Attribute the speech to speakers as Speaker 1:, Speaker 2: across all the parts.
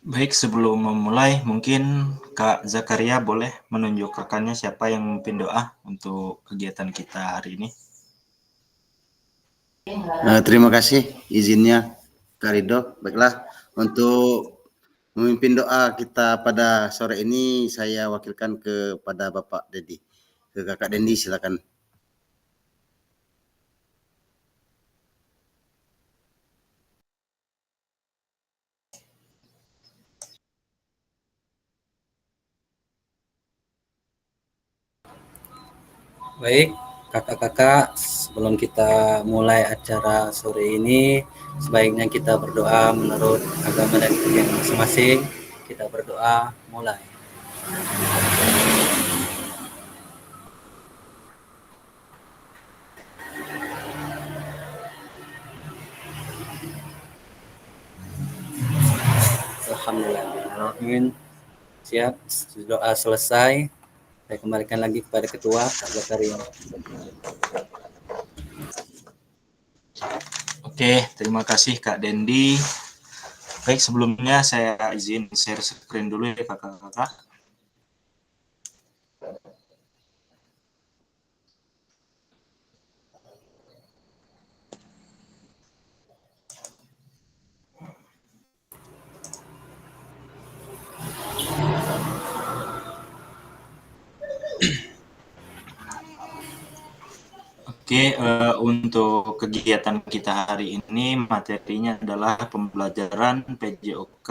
Speaker 1: Baik, sebelum memulai, mungkin Kak Zakaria boleh menunjuk rekannya siapa yang memimpin doa untuk kegiatan kita hari ini.
Speaker 2: Terima kasih izinnya Kak Ridho. Baiklah, untuk memimpin doa kita pada sore ini saya wakilkan kepada Bapak Dedi. Ke Kakak Dendi silakan.
Speaker 3: Baik, kakak-kakak, sebelum kita mulai acara sore ini, sebaiknya kita berdoa menurut agama dan keyakinan masing-masing. Kita berdoa, mulai. Alhamdulillah. Siap, doa selesai. Saya kembalikan lagi kepada Ketua Kak Zakaria.
Speaker 1: Oke, terima kasih Kak Dendi. Baik, sebelumnya saya izin share screen dulu ya kakak-kakak. Oke, untuk kegiatan kita hari ini materinya adalah pembelajaran PJOK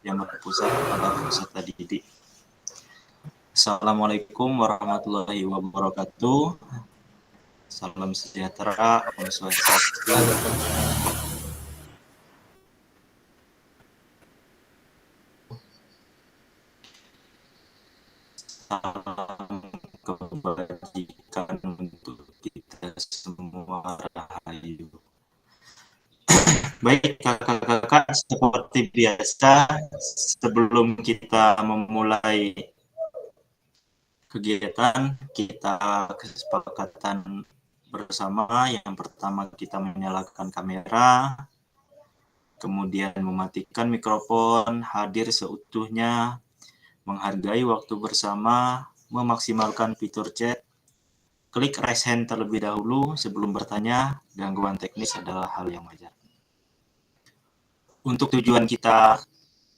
Speaker 1: yang berpusat pada peserta didik. Assalamualaikum warahmatullahi wabarakatuh. Salam sejahtera, Om Swastiastu. Salam kebajikan untuk kita semua, rahayu. Baik kakak-kakak, seperti biasa sebelum kita memulai kegiatan, kita kesepakatan bersama. Yang pertama kita menyalakan kamera, kemudian mematikan mikrofon, hadir seutuhnya, menghargai waktu bersama, memaksimalkan fitur chat, klik raise hand terlebih dahulu sebelum bertanya. Gangguan teknis adalah hal yang wajar. Untuk tujuan kita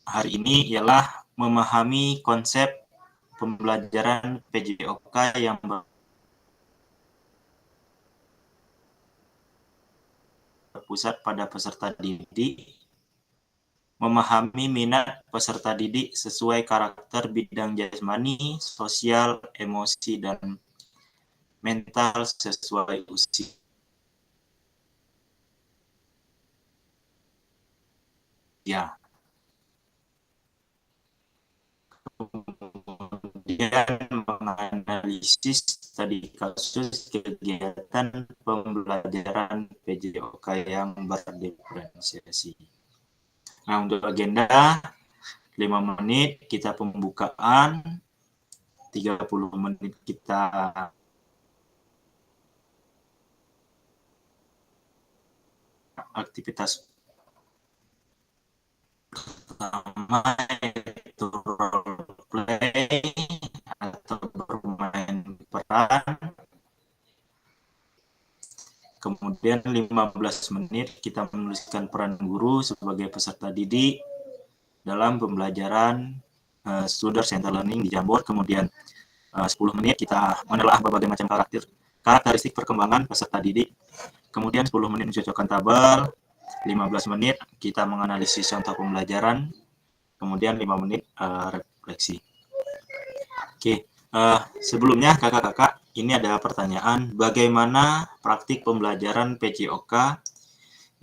Speaker 1: hari ini ialah memahami konsep pembelajaran PJOK yang berpusat pada peserta didik, memahami minat peserta didik sesuai karakter bidang jasmani, sosial, emosi, dan mental sesuai usia. Ya. Kemudian menganalisis studi kasus kegiatan pembelajaran PJOK yang berdiferensiasi. Nah, untuk agenda 5 menit kita pembukaan, 30 menit kita aktivitas pertama yaitu role play atau bermain peran. Kemudian 15 menit kita menuliskan peran guru sebagai peserta didik dalam pembelajaran Student Center Learning di Jamboard. Kemudian 10 menit kita menelaah berbagai macam karakteristik perkembangan peserta didik. Kemudian 10 menit mencocokkan tabel, 15 menit kita menganalisis contoh pembelajaran, kemudian 5 menit refleksi. Oke, sebelumnya kakak-kakak, ini ada pertanyaan, bagaimana praktik pembelajaran PJOK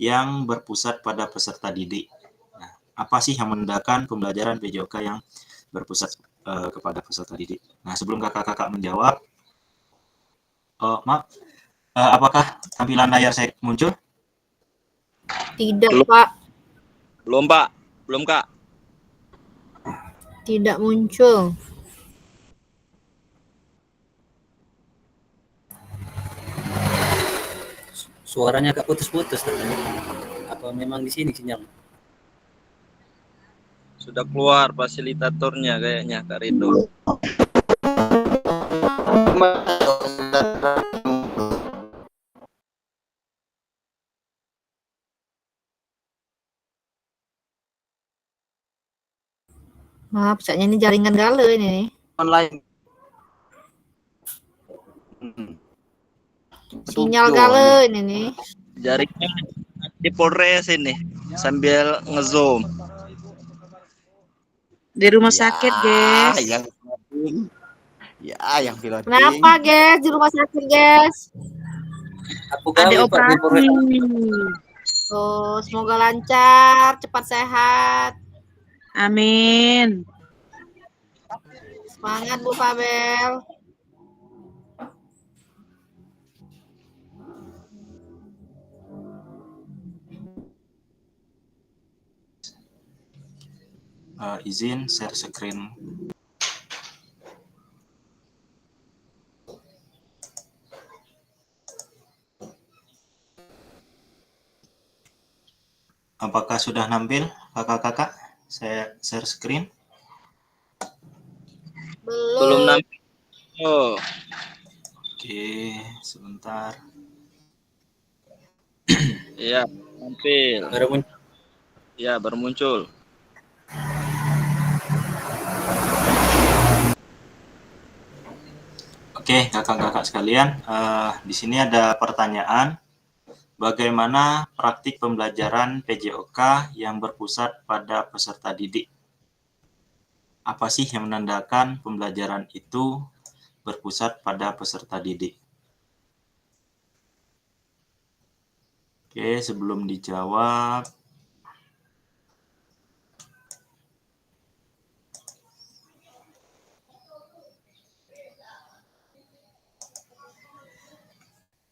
Speaker 1: yang berpusat pada peserta didik? Nah, apa sih yang menandakan pembelajaran PJOK yang berpusat kepada peserta didik? Nah, sebelum kakak-kakak menjawab, maaf, apakah tampilan layar saya muncul?
Speaker 4: Tidak, Pak.
Speaker 5: Belum, Pak. Belum, Kak.
Speaker 4: Tidak muncul.
Speaker 3: Suaranya agak putus-putus. Apa memang di sini sinyal?
Speaker 5: Sudah keluar fasilitatornya kayaknya Kak Rido.
Speaker 4: Maaf, kayaknya ini jaringan gale ini.
Speaker 2: Online.
Speaker 4: Sinyal gale ini nih.
Speaker 5: Jaringnya di Polres ini sambil ngezoom.
Speaker 6: Di rumah sakit, guys.
Speaker 2: Yang piloting.
Speaker 4: Kenapa, guys? Di rumah sakit, guys?
Speaker 3: Aku
Speaker 6: Ada
Speaker 3: gawe, Pak, di
Speaker 6: operasi.
Speaker 3: Polres.
Speaker 4: Oh, semoga lancar, cepat sehat.
Speaker 6: Amin.
Speaker 4: Semangat, Bu Fabel.
Speaker 1: Izin share screen. Apakah sudah nampil kakak-kakak? Saya share screen.
Speaker 5: Belum nampil. Oh,
Speaker 1: Oke, sebentar.
Speaker 5: iya, nampil.
Speaker 3: Baru muncul.
Speaker 5: Iya, baru muncul.
Speaker 1: Oke, kakak-kakak sekalian, di sini ada pertanyaan. Bagaimana praktik pembelajaran PJOK yang berpusat pada peserta didik? Apa sih yang menandakan pembelajaran itu berpusat pada peserta didik? Oke, sebelum dijawab,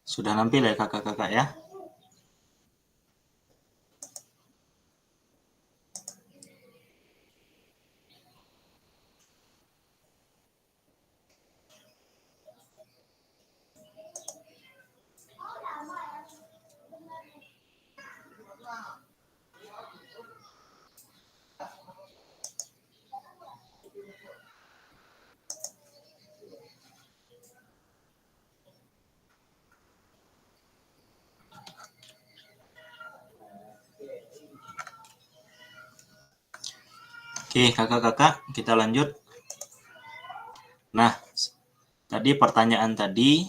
Speaker 1: sudah nampil ya kakak-kakak ya? Oke, kakak-kakak, kita lanjut. Nah, tadi pertanyaan tadi,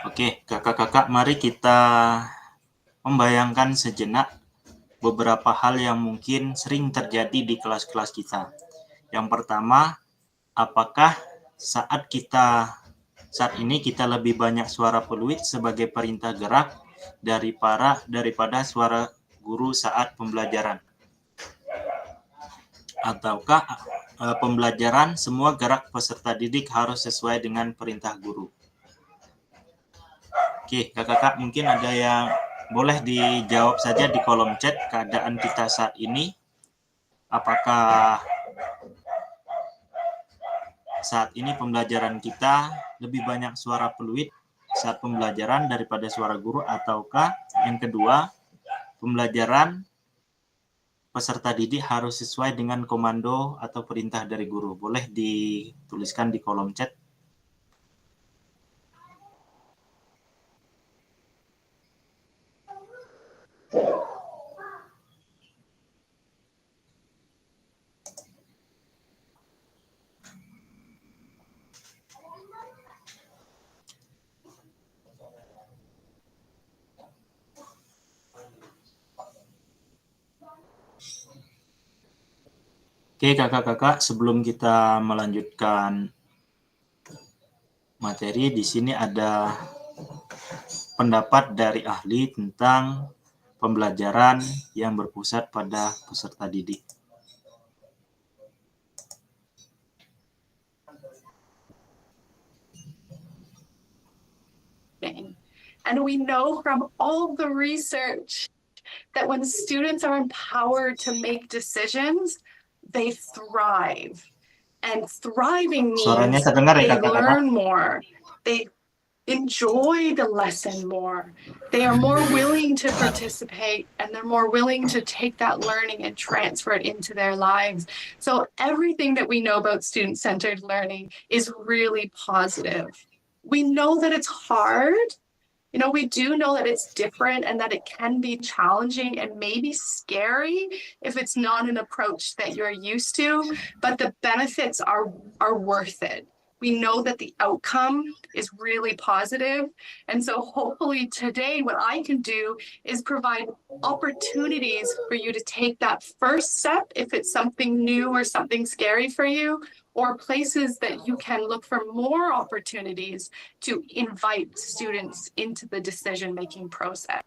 Speaker 1: oke, kakak-kakak, mari kita membayangkan sejenak beberapa hal yang mungkin sering terjadi di kelas-kelas kita. Yang pertama, apakah saat ini kita lebih banyak suara peluit sebagai perintah gerak daripada suara guru saat pembelajaran? Ataukah pembelajaran semua gerak peserta didik harus sesuai dengan perintah guru? Oke, kakak-kakak, mungkin ada yang boleh dijawab saja di kolom chat keadaan kita saat ini. Apakah saat ini pembelajaran kita lebih banyak suara peluit saat pembelajaran daripada suara guru, ataukah yang kedua, pembelajaran peserta didik harus sesuai dengan komando atau perintah dari guru? Boleh dituliskan di kolom chat. Oke, kakak-kakak, sebelum kita melanjutkan materi, di sini ada pendapat dari ahli tentang pembelajaran yang berpusat pada peserta didik.
Speaker 7: And we know from all the research that when students are empowered to make decisions, they thrive. And thriving
Speaker 1: Suaranya
Speaker 7: means
Speaker 1: terdengar ya
Speaker 7: they
Speaker 1: kakak-kakak?
Speaker 7: learn more, they enjoy the lesson more, they are more willing to participate, and they're more willing to take that learning and transfer it into their lives. So everything that we know about student-centered learning is really positive. We know that it's hard. You know, we do know that it's different and that it can be challenging and maybe scary if it's not an approach that you're used to, but the benefits are worth it. We know that the outcome is really positive. And so hopefully today what I can do is provide opportunities for you to take that first step if it's something new or something scary for you, or places that you can look for more opportunities to invite students into the decision-making process.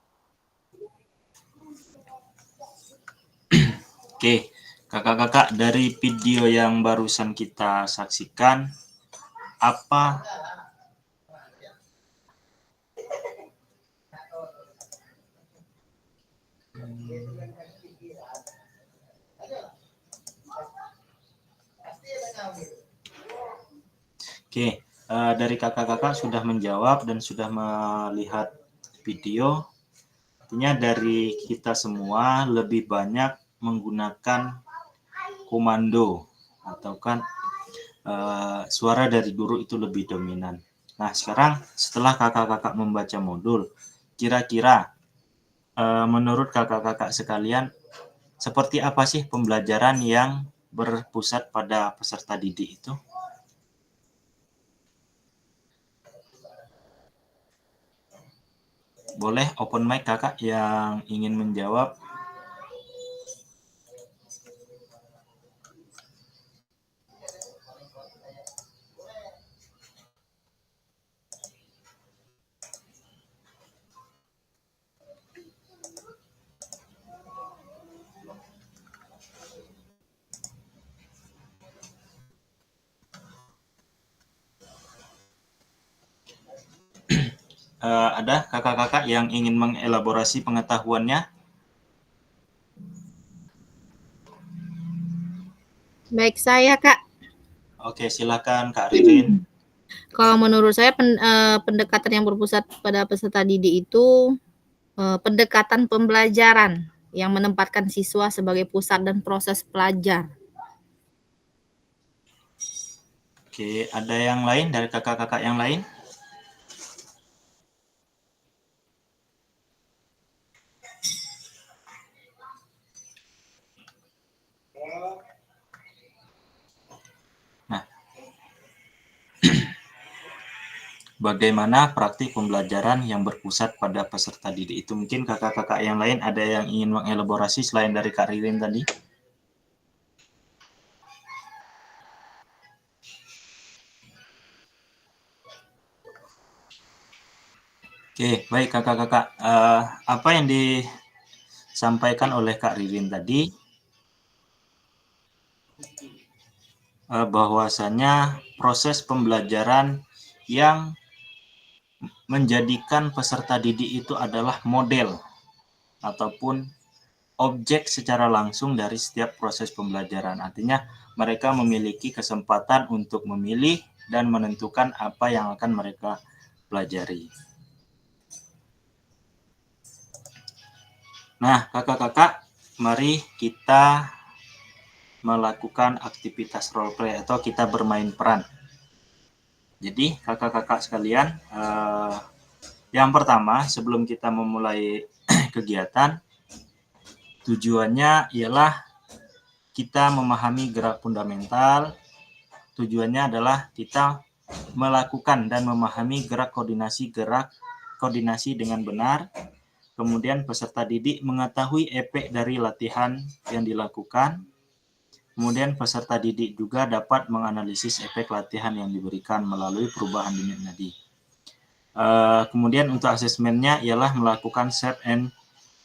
Speaker 1: Oke, kakak-kakak, dari video yang barusan kita saksikan, apa Oke, dari kakak-kakak sudah menjawab dan sudah melihat video. Artinya dari kita semua lebih banyak menggunakan komando atau kan suara dari guru itu lebih dominan. Nah, sekarang setelah kakak-kakak membaca modul, kira-kira menurut kakak-kakak sekalian, seperti apa sih pembelajaran yang berpusat pada peserta didik itu? Boleh open mic kakak yang ingin menjawab. Ada kakak-kakak yang ingin mengelaborasi pengetahuannya?
Speaker 4: Baik, saya Kak.
Speaker 1: Oke, silakan Kak Ririn.
Speaker 4: Kalau menurut saya pendekatan yang berpusat pada peserta didik itu pendekatan pembelajaran yang menempatkan siswa sebagai pusat dan proses pelajar.
Speaker 1: Oke, ada yang lain dari kakak-kakak yang lain? Nah, bagaimana praktik pembelajaran yang berpusat pada peserta didik itu? Mungkin kakak-kakak yang lain ada yang ingin mengelaborasi selain dari Kak Ririn tadi? Oke, baik kakak-kakak. Apa yang disampaikan oleh Kak Ririn tadi, bahwasanya proses pembelajaran yang menjadikan peserta didik itu adalah model ataupun objek secara langsung dari setiap proses pembelajaran. Artinya mereka memiliki kesempatan untuk memilih dan menentukan apa yang akan mereka pelajari. Nah, kakak-kakak, mari kita melakukan aktivitas role play atau kita bermain peran. Jadi, kakak-kakak sekalian, yang pertama sebelum kita memulai kegiatan, tujuannya ialah kita memahami gerak fundamental. Tujuannya adalah kita melakukan dan memahami gerak koordinasi dengan benar. Kemudian peserta didik mengetahui efek dari latihan yang dilakukan. Kemudian peserta didik juga dapat menganalisis efek latihan yang diberikan melalui perubahan denyut nadi. Kemudian untuk asesmennya ialah melakukan set and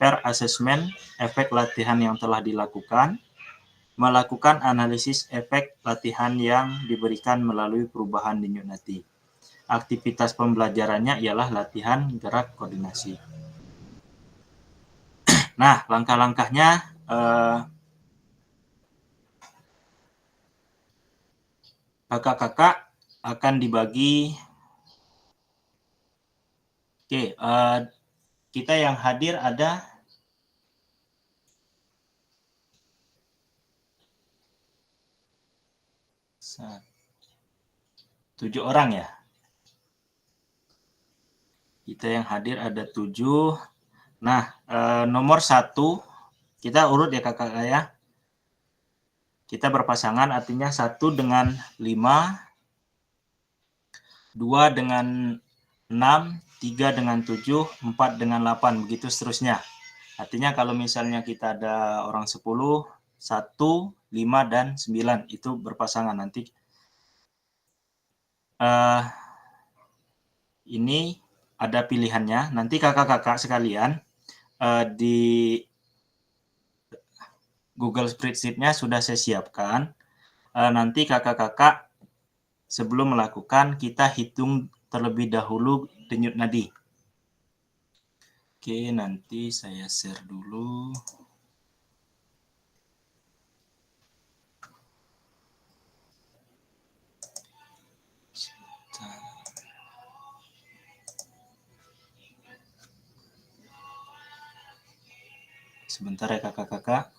Speaker 1: pair assessment efek latihan yang telah dilakukan, melakukan analisis efek latihan yang diberikan melalui perubahan denyut nadi. Aktivitas pembelajarannya ialah latihan gerak koordinasi. Nah, langkah-langkahnya kakak-kakak akan dibagi. Oke, kita yang hadir ada 7 orang ya. Kita yang hadir ada 7. Nah, nomor 1 kita urut ya kakak ya. Kita berpasangan, artinya 1 dengan 5, 2 dengan 6, 3 dengan 7, 4 dengan 8, begitu seterusnya. Artinya kalau misalnya kita ada orang 10, 1, 5, dan 9 itu berpasangan. Nanti ini ada pilihannya. Nanti kakak-kakak sekalian di Google Spreadsheet-nya sudah saya siapkan. Nanti kakak-kakak sebelum melakukan, kita hitung terlebih dahulu denyut nadi. Oke, nanti saya share dulu. Sebentar ya kakak-kakak.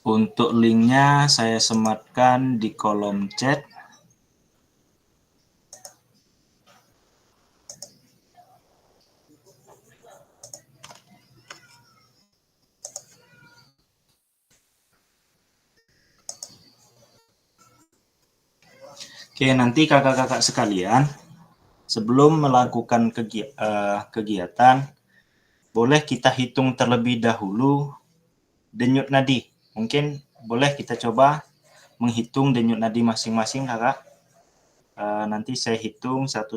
Speaker 1: Untuk linknya saya sematkan di kolom chat. Oke, nanti kakak-kakak sekalian, sebelum melakukan kegiatan, boleh kita hitung terlebih dahulu denyut nadi. Mungkin boleh kita coba menghitung denyut nadi masing-masing kakak. Nanti saya hitung 1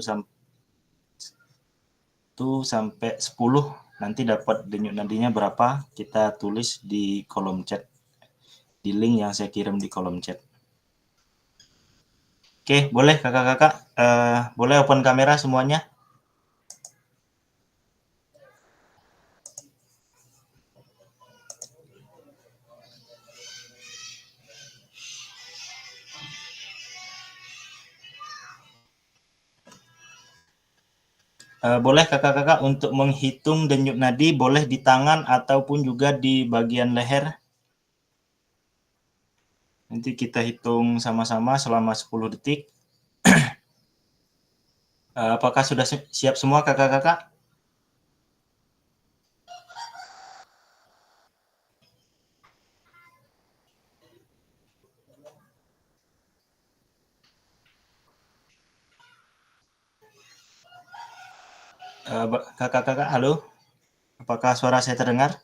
Speaker 1: sampai 10, nanti dapat denyut nadinya berapa, kita tulis di kolom chat, di link yang saya kirim di kolom chat. Oke, boleh kakak-kakak, boleh open kamera semuanya. Boleh kakak-kakak untuk menghitung denyut nadi, boleh di tangan ataupun juga di bagian leher. Nanti kita hitung sama-sama selama 10 detik. Apakah sudah siap semua kakak-kakak? Kakak-kakak, halo? Apakah suara saya terdengar?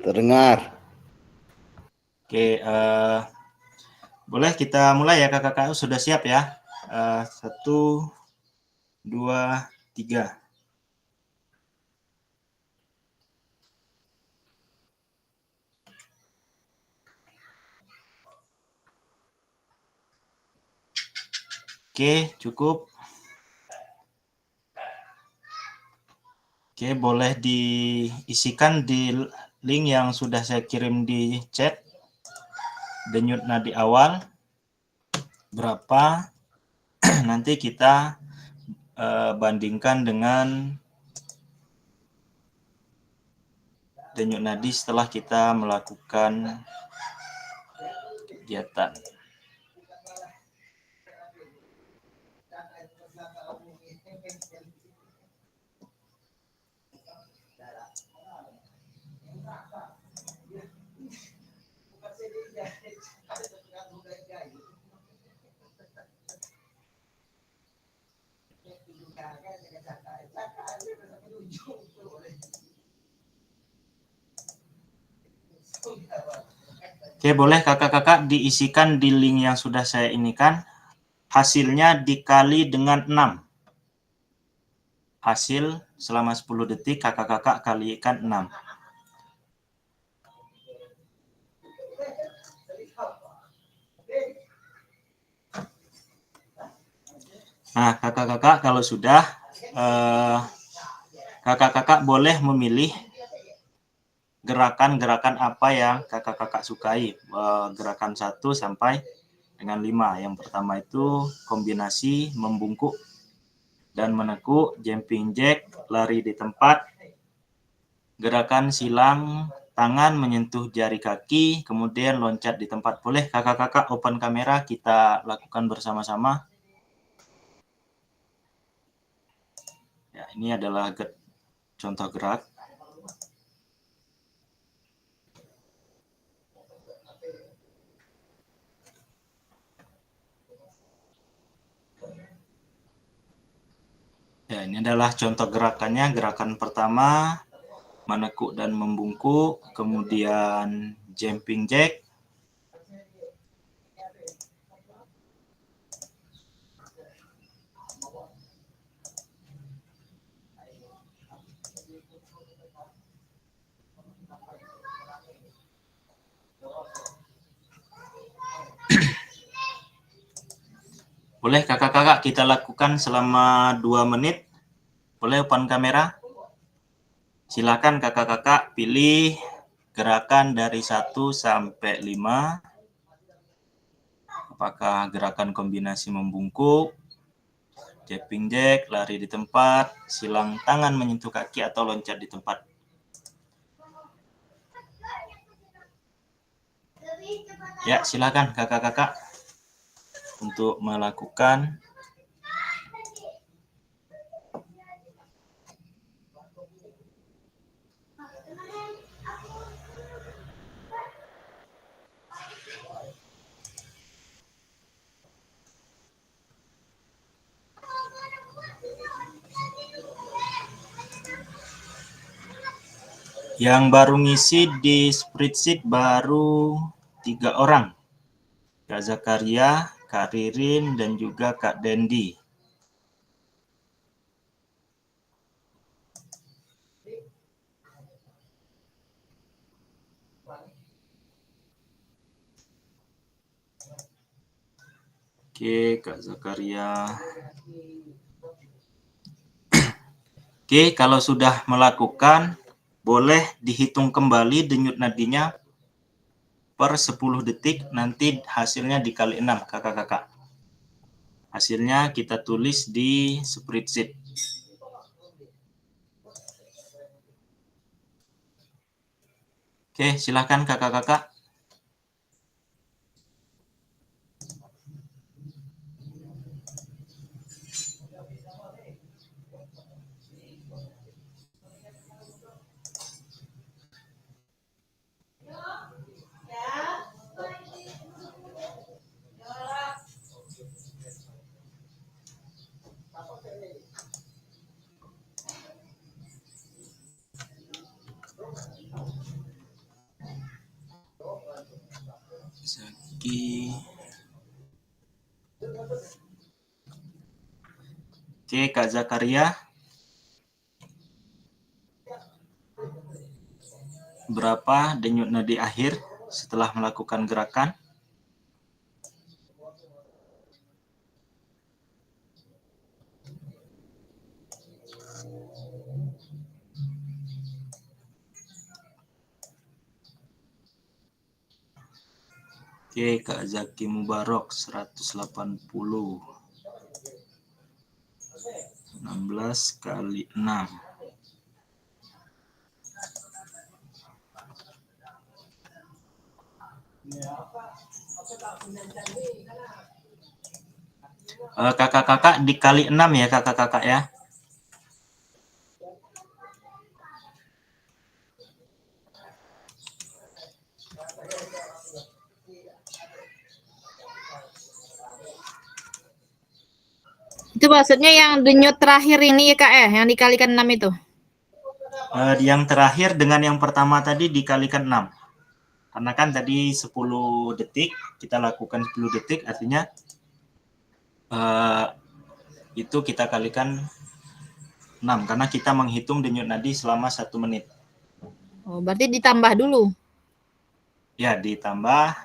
Speaker 2: Terdengar.
Speaker 1: Oke, boleh kita mulai ya kakak-kakak, sudah siap ya? 1, 2, 3. Oke, cukup. Oke, boleh diisikan di link yang sudah saya kirim di chat. Denyut nadi awal berapa? Nanti kita bandingkan dengan denyut nadi setelah kita melakukan kegiatan. Oke, boleh kakak-kakak diisikan di link yang sudah saya inikan. Hasilnya dikali dengan 6. Hasil selama 10 detik kakak-kakak kalikan 6. Nah, kakak-kakak kalau sudah, kakak-kakak boleh memilih gerakan-gerakan apa yang kakak-kakak sukai. Gerakan 1 sampai dengan 5. Yang pertama itu kombinasi membungkuk dan menekuk, jumping jack, lari di tempat, gerakan silang tangan menyentuh jari kaki, kemudian loncat di tempat. Boleh kakak-kakak open kamera, kita lakukan bersama-sama. Ya, ini adalah contoh gerak. Ya, ini adalah contoh gerakannya. Gerakan pertama menekuk dan membungkuk, kemudian jumping jack, boleh kakak-kakak kita lakukan selama 2 menit. Boleh open kamera. Silakan kakak-kakak pilih gerakan dari 1 sampai 5. Apakah gerakan kombinasi membungkuk, jumping jack, lari di tempat, silang tangan menyentuh kaki, atau loncat di tempat. Ya, silakan kakak-kakak untuk melakukan. Yang baru ngisi di spreadsheet baru 3 orang. Kak Zakaria, Kak Ririn, dan juga Kak Dendi. Oke, Kak Zakaria. Oke, kalau sudah melakukan, boleh dihitung kembali denyut nadinya per 10 detik, nanti hasilnya dikali 6, kakak-kakak. Hasilnya kita tulis di spreadsheet. Oke, silakan kakak-kakak. Zaki. Oke, Kak Zakaria. Berapa denyut nadi akhir setelah melakukan gerakan? Oke, Kak Zaki Mubarok 180. 16 kali 6. Kakak-kakak dikali 6 ya kakak-kakak ya.
Speaker 4: Itu maksudnya yang denyut terakhir ini ya Kak yang dikalikan 6 itu?
Speaker 1: Yang terakhir dengan yang pertama tadi dikalikan 6. Karena kan tadi 10 detik, kita lakukan 10 detik, artinya itu kita kalikan 6, karena kita menghitung denyut nadi selama 1 menit.
Speaker 4: Oh, berarti ditambah dulu.
Speaker 1: Ya, ditambah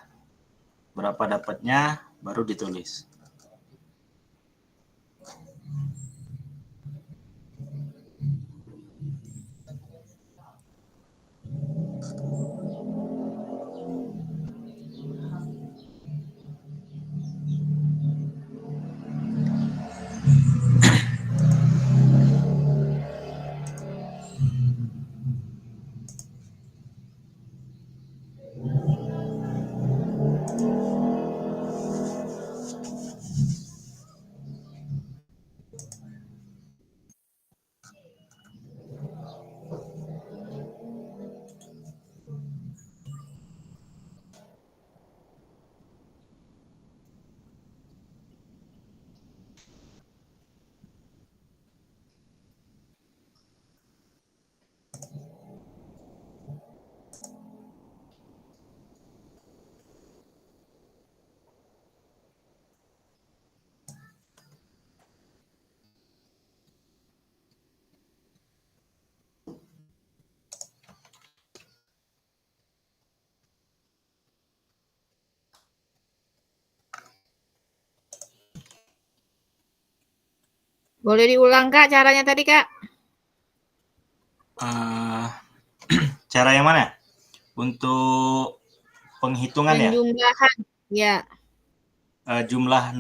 Speaker 1: berapa dapatnya, baru ditulis.
Speaker 4: Boleh diulang, Kak, caranya tadi, Kak?
Speaker 1: Cara yang mana? Untuk penghitungan ya?
Speaker 4: Penjumlahan. Ya.
Speaker 1: Jumlah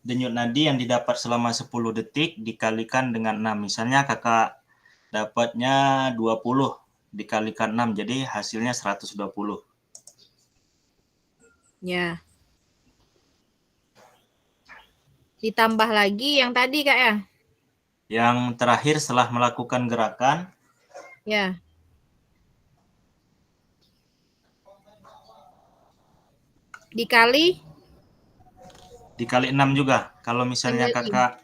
Speaker 1: denyut nadi yang didapat selama 10 detik dikalikan dengan 6. Misalnya kakak dapatnya 20 dikalikan 6, jadi hasilnya 120.
Speaker 4: Ya. Ditambah lagi yang tadi, Kak, ya?
Speaker 1: Yang terakhir setelah melakukan gerakan.
Speaker 4: Ya. Dikali
Speaker 1: 6 juga. Kalau misalnya kakak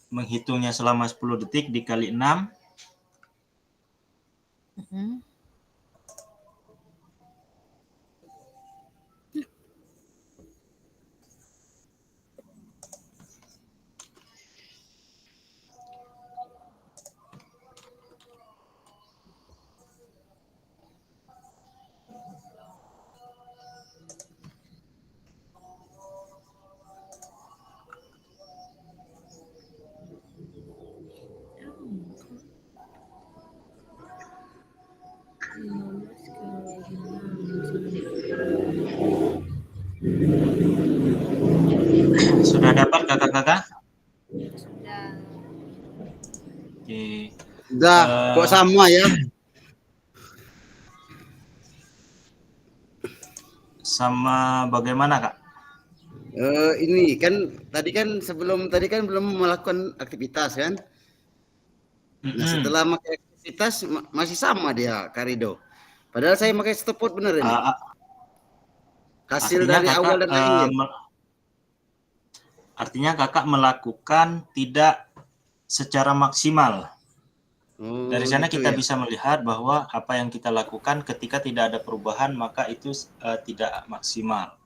Speaker 1: menghitungnya selama 10 detik dikali 6. Sudah dapat kakak-kakak?
Speaker 4: Sudah.
Speaker 1: Oke.
Speaker 2: Sudah, kok sama ya?
Speaker 1: Sama bagaimana, Kak?
Speaker 2: Ini kan sebelum tadi kan belum melakukan aktivitas kan? Nah, setelah pakai aktivitas masih sama dia, Karido. Padahal saya pakai stopwatch bener ini. Hasil dari awal dan akhir.
Speaker 1: Artinya kakak melakukan tidak secara maksimal. Dari sana
Speaker 2: gitu
Speaker 1: kita
Speaker 2: ya?
Speaker 1: bisa melihat bahwa apa yang kita lakukan ketika tidak ada perubahan maka itu tidak maksimal.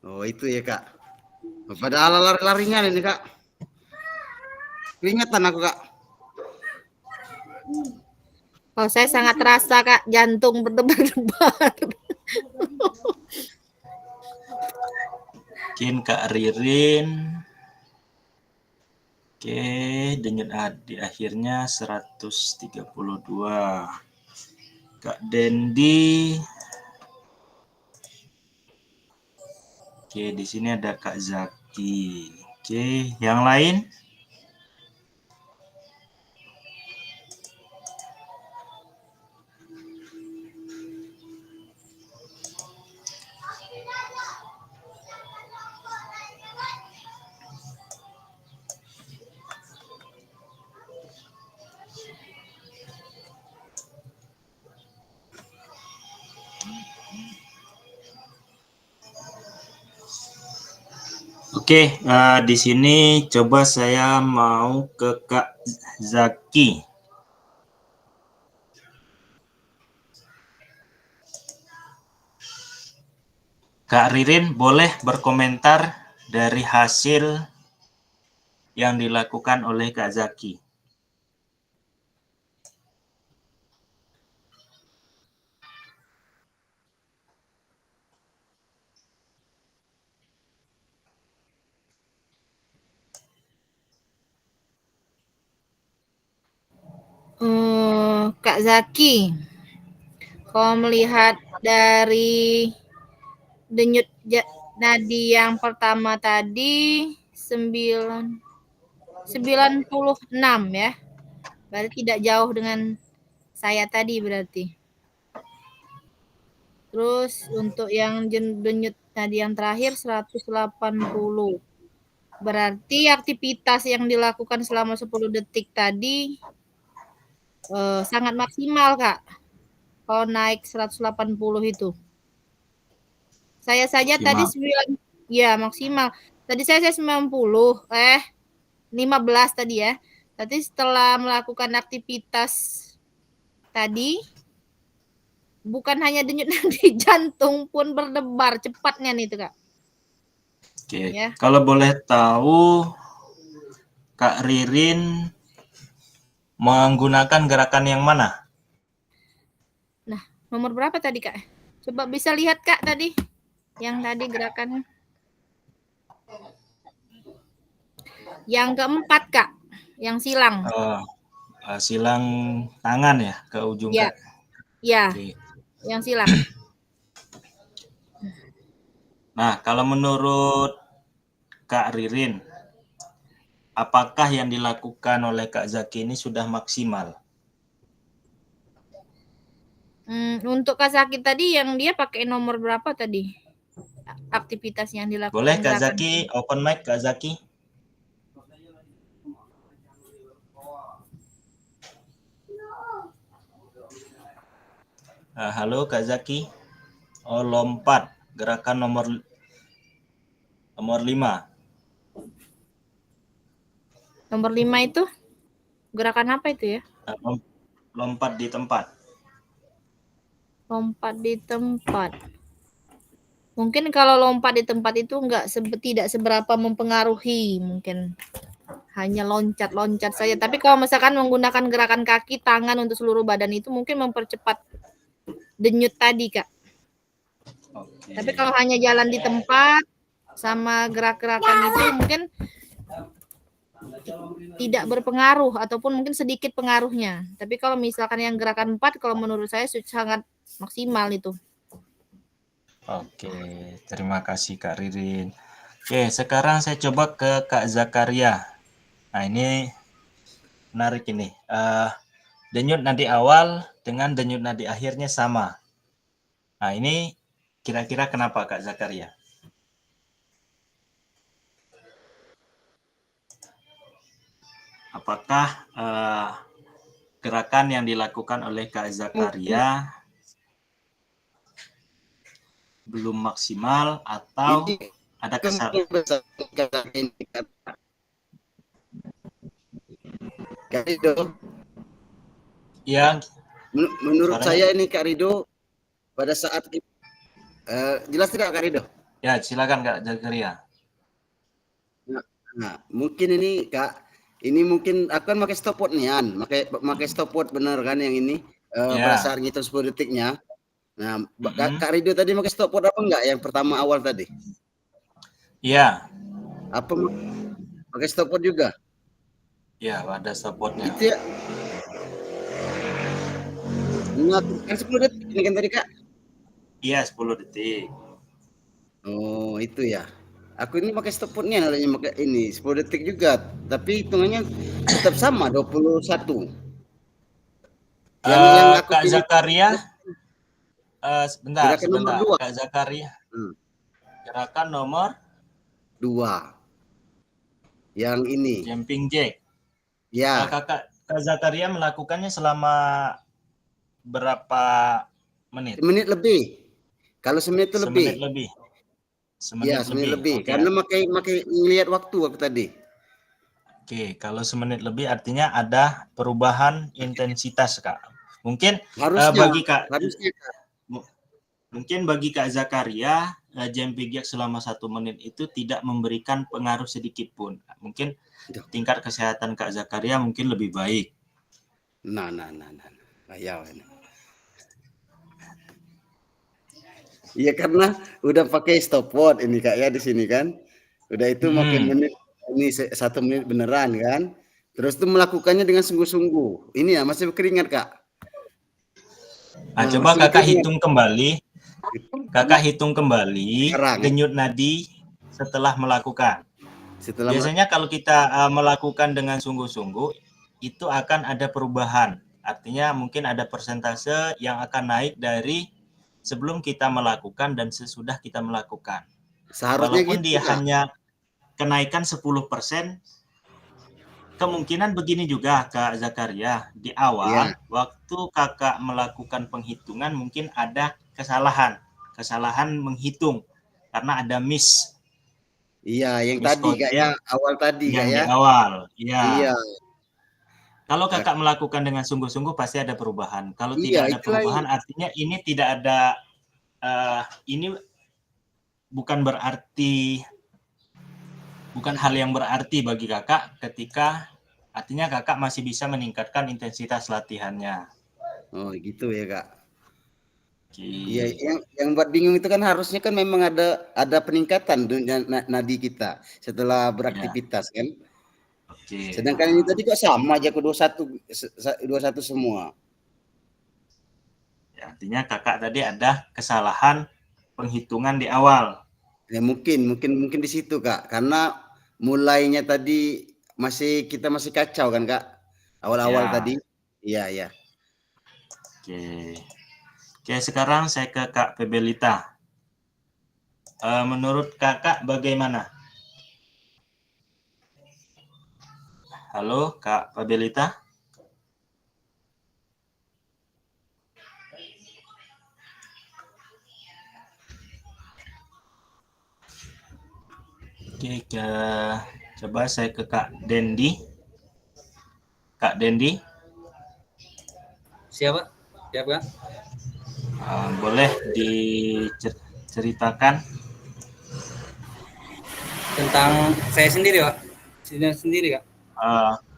Speaker 2: Oh, itu ya, Kak. Padahal lari-larinya ini, Kak. Keringetan aku, Kak.
Speaker 4: Oh, saya sangat terasa, Kak, jantung berdebar-debar.
Speaker 1: Mungkin Kak Ririn. Oke, denyut nadi akhirnya 132. Kak Dendi. Oke, di sini ada Kak Zaki. Oke, yang lain? Oke, di sini coba saya mau ke Kak Zaki. Kak Ririn boleh berkomentar dari hasil yang dilakukan oleh Kak Zaki.
Speaker 4: Kak Zaki, kalau melihat dari denyut nadi yang pertama tadi 96 ya. Berarti tidak jauh dengan saya tadi berarti. Terus untuk yang denyut nadi yang terakhir 180. Berarti aktivitas yang dilakukan selama 10 detik tadi sangat maksimal, Kak. Kalau naik 180 itu. Saya saja tadi 9, ya maksimal. Tadi saya 90, 15 tadi ya. Tadi setelah melakukan aktivitas tadi, bukan hanya denyut nadi jantung pun berdebar cepatnya nih itu, Kak.
Speaker 1: Oke,
Speaker 4: Ya.
Speaker 1: Kalau boleh tahu, Kak Ririn menggunakan gerakan yang mana?
Speaker 4: Nah, nomor berapa tadi, Kak? Coba bisa lihat, Kak, tadi. Yang tadi gerakannya. Yang keempat, Kak. Yang silang.
Speaker 1: Silang tangan ya, ke ujung.
Speaker 4: Ya. Ya,
Speaker 1: Oke.
Speaker 4: yang silang.
Speaker 1: Nah, kalau menurut Kak Ririn, apakah yang dilakukan oleh Kak Zaki ini sudah maksimal?
Speaker 4: Untuk Kak Zaki tadi yang dia pakai nomor berapa tadi? Aktivitas yang dilakukan.
Speaker 1: Boleh Kak Zaki, open mic Kak Zaki. Halo Kak Zaki. Oh, lompat, gerakan nomor 5.
Speaker 4: Nomor 5 itu gerakan apa itu ya?
Speaker 1: Lompat di tempat.
Speaker 4: Lompat di tempat. Mungkin kalau lompat di tempat itu tidak seberapa mempengaruhi, mungkin hanya loncat-loncat saja. Tapi kalau misalkan menggunakan gerakan kaki, tangan untuk seluruh badan itu mungkin mempercepat denyut tadi, Kak.
Speaker 1: Oke.
Speaker 4: Tapi kalau hanya jalan di tempat sama gerak-gerakan itu mungkin tidak berpengaruh ataupun mungkin sedikit pengaruhnya. Tapi kalau misalkan yang gerakan 4, kalau menurut saya sangat maksimal itu.
Speaker 1: Oke, terima kasih Kak Ririn. Oke, sekarang saya coba ke Kak Zakaria. Nah, ini menarik ini. Denyut nadi awal dengan denyut nadi akhirnya sama. Nah, ini kira-kira kenapa Kak Zakaria? Apakah gerakan yang dilakukan oleh Kak Zakaria belum maksimal atau ada kesalahan? Ya,
Speaker 2: menurut saya ini Kak Rido pada saat jelas tidak Kak Rido?
Speaker 1: Ya, silakan Kak Zakaria.
Speaker 2: Nah, mungkin ini Kak, ini mungkin akan pakai stopwatch nih An, pakai stopwatch bener kan yang ini pada saat ngitung 10 detiknya. Nah, Kak Rido tadi pakai stopwatch apa enggak yang pertama awal tadi?
Speaker 1: Iya.
Speaker 2: Apa pakai stopwatch juga?
Speaker 1: Iya, ada stopwatchnya.
Speaker 2: Itu ya. Kan 10 detik ini kan tadi Kak?
Speaker 1: Iya, 10 detik.
Speaker 2: Oh, itu ya. Aku ini pakai stopwatchnya namanya pakai ini 10 detik juga, tapi hitungannya tetap sama 21. Yang aku
Speaker 1: Kak Zakaria, sebentar.
Speaker 2: Nomor 2.
Speaker 1: Kak Zakaria, gerakan nomor
Speaker 2: 2. Yang ini.
Speaker 1: Jumping jack.
Speaker 2: Ya.
Speaker 1: Kak Zakaria melakukannya selama berapa menit?
Speaker 2: Semenit lebih. Kalau semenit itu lebih.
Speaker 1: Semenit lebih.
Speaker 2: Semenit lebih.
Speaker 1: Okay.
Speaker 2: Karena makai lihat waktu aku tadi.
Speaker 1: Oke, kalau semenit lebih artinya ada perubahan intensitas, Kak. Mungkin
Speaker 2: harusnya,
Speaker 1: bagi Kak Zakaria jumping jack selama 1 menit itu tidak memberikan pengaruh sedikit pun. Mungkin tingkat kesehatan Kak Zakaria mungkin lebih baik.
Speaker 2: Nah. Ayah ini. Iya karena udah pakai stopwatch ini Kak ya di sini kan. Udah itu makin menit ini 1 menit beneran kan. Terus itu melakukannya dengan sungguh-sungguh. Ini ya masih berkeringat Kak.
Speaker 1: Nah, coba Kakak hitung kembali. Kakak hitung kembali
Speaker 2: Sekarang,
Speaker 1: denyut nadi setelah melakukan. Biasanya kalau kita melakukan dengan sungguh-sungguh itu akan ada perubahan. Artinya mungkin ada persentase yang akan naik dari sebelum kita melakukan dan sesudah kita melakukan.
Speaker 2: Seharusnya
Speaker 1: walaupun
Speaker 2: gitu,
Speaker 1: dia
Speaker 2: Kak.
Speaker 1: hanya kenaikan 10%, kemungkinan begini juga Kak Zakaria, di awal waktu Kakak melakukan penghitungan mungkin ada kesalahan menghitung karena ada miss.
Speaker 2: Iya, yang
Speaker 1: miss
Speaker 2: tadi Kak ya, awal tadi Kak
Speaker 1: yang
Speaker 2: ya.
Speaker 1: di awal, ya.
Speaker 2: Iya.
Speaker 1: Kalau Kakak melakukan dengan sungguh-sungguh pasti ada perubahan. Kalau
Speaker 2: Iya,
Speaker 1: tidak ada perubahan artinya ini tidak ada ini bukan hal yang berarti bagi Kakak ketika artinya Kakak masih bisa meningkatkan intensitas latihannya.
Speaker 2: Oh, gitu ya, Kak.
Speaker 1: Iya,
Speaker 2: yang buat bingung itu kan harusnya kan memang ada peningkatan nadi kita setelah beraktivitas kan.
Speaker 1: Oke.
Speaker 2: Sedangkan ini tadi kok sama aja ke 21 semua.
Speaker 1: Ya, artinya Kakak tadi ada kesalahan penghitungan di awal.
Speaker 2: Ya mungkin di situ Kak, karena mulainya tadi kita masih kacau kan Kak, awal-awal tadi. Iya.
Speaker 1: Oke, sekarang saya ke Kak Pebelita. Menurut Kakak bagaimana? Halo Kak Pebelita. Oke, coba saya ke Kak Dendi. Kak Dendi.
Speaker 3: Siapa? Siapa?
Speaker 1: Boleh diceritakan
Speaker 3: tentang saya sendiri, Pak. Saya sendiri, Kak.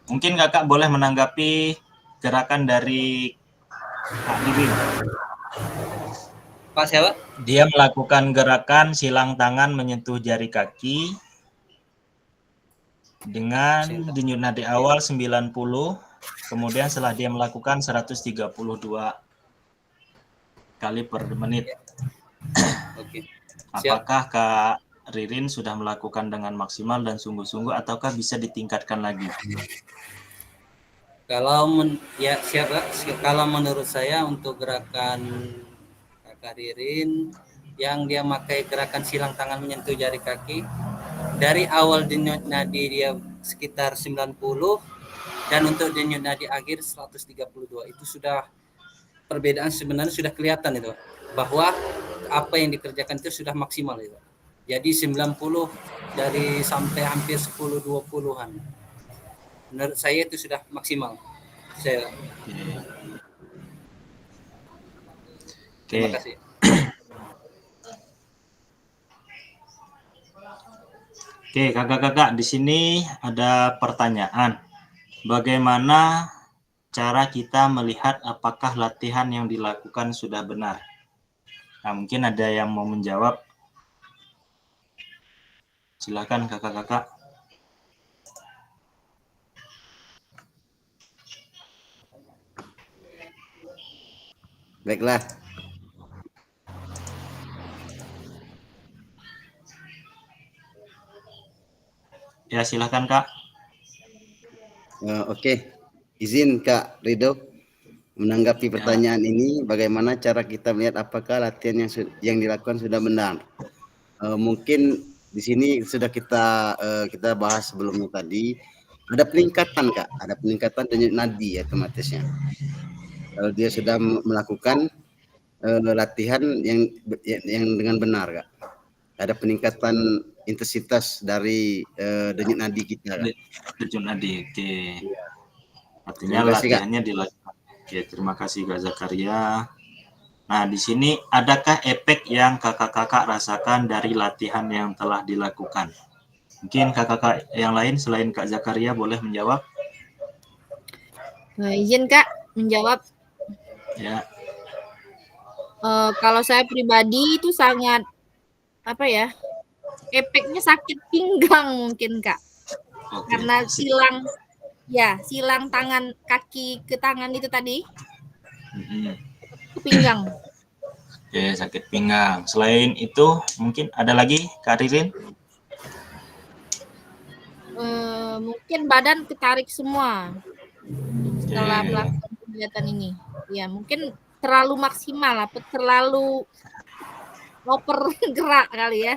Speaker 1: Mungkin Kakak boleh menanggapi gerakan dari Kak Ririn.
Speaker 3: Pak siapa?
Speaker 1: Dia melakukan gerakan silang tangan menyentuh jari kaki dengan denyut nadi awal 90, kemudian setelah dia melakukan 132 kali per menit.
Speaker 3: Oke.
Speaker 1: Apakah Kak Ririn sudah melakukan dengan maksimal dan sungguh-sungguh ataukah bisa ditingkatkan lagi?
Speaker 3: Kalau kalau menurut saya untuk gerakan Kakak Ririn yang dia pakai gerakan silang tangan menyentuh jari kaki dari awal denyut nadi dia sekitar 90 dan untuk denyut nadi akhir 132 itu sudah perbedaan sebenarnya sudah kelihatan itu bahwa apa yang dikerjakan itu sudah maksimal itu. Jadi 90 dari sampai hampir 10-20-an. Menurut saya itu sudah maksimal. Terima kasih.
Speaker 1: Oke, kakak-kakak, di sini ada pertanyaan. Bagaimana cara kita melihat apakah latihan yang dilakukan sudah benar? Nah, mungkin ada yang mau menjawab. Silakan kakak-kakak.
Speaker 2: Baiklah.
Speaker 1: Ya, silakan Kak.
Speaker 2: Oke. Izin Kak Ridho menanggapi pertanyaan ini. Bagaimana cara kita melihat apakah latihan yang dilakukan sudah benar? Mungkin di sini sudah kita bahas sebelumnya tadi. Ada peningkatan Kak, ada peningkatan denyut nadi otomatisnya. Kalau dia sudah melakukan latihan yang dengan benar Kak. Ada peningkatan intensitas dari denyut nadi kita.
Speaker 1: Denyut nadi, oke. Artinya latihannya dilakukan. Oke, terima kasih Kak Zakaria. Nah, di sini adakah efek yang kakak-kakak rasakan dari latihan yang telah dilakukan? Mungkin kakak-kakak yang lain selain Kak Zakaria boleh menjawab?
Speaker 4: Izin Kak menjawab.
Speaker 1: Ya.
Speaker 4: Kalau saya pribadi itu sangat apa ya? Efeknya sakit pinggang mungkin Kak.
Speaker 1: Oke.
Speaker 4: Karena silang tangan kaki ke tangan itu tadi ke pinggang.
Speaker 1: Oke, sakit pinggang. Selain itu, mungkin ada lagi, Kak Ririn?
Speaker 4: Mungkin badan ketarik semua setelah
Speaker 1: Oke.
Speaker 4: melakukan kegiatan ini. Ya, mungkin terlalu maksimal atau terlalu over gerak kali ya.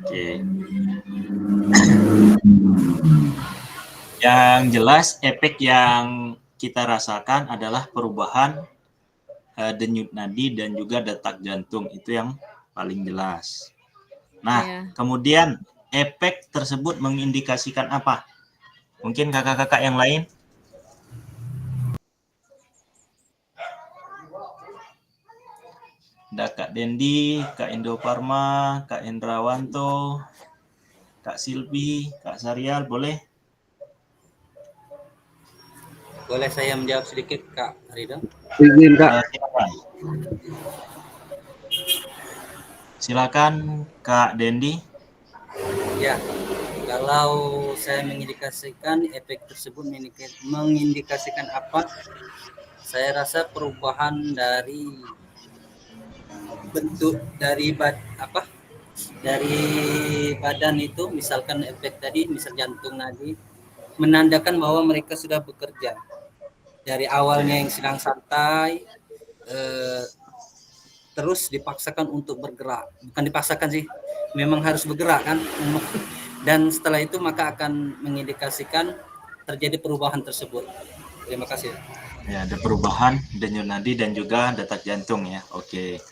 Speaker 1: Oke. Yang jelas efek yang kita rasakan adalah perubahan denyut nadi dan juga detak jantung, itu yang paling jelas. Nah, kemudian efek tersebut mengindikasikan apa? Mungkin kakak-kakak yang lain? Ada Kak Dendi, Kak Indoparma, Kak Endrawanto, Kak Silvi, Kak Sarial, boleh?
Speaker 3: Boleh saya menjawab sedikit, Kak Ridho?
Speaker 8: Izin, Kak.
Speaker 1: Silakan Kak Dendi.
Speaker 3: Ya, kalau saya mengindikasikan efek tersebut mengindikasikan apa? Saya rasa perubahan dari bentuk dari badan itu, misalkan efek tadi, misal jantung nadi, menandakan bahwa mereka sudah bekerja. Dari awalnya yang sedang santai, terus dipaksakan untuk bergerak. Bukan dipaksakan sih, memang harus bergerak kan. Dan setelah itu maka akan mengindikasikan terjadi perubahan tersebut. Terima kasih.
Speaker 1: Ya, ada perubahan denyut nadi dan juga detak jantung ya. Oke.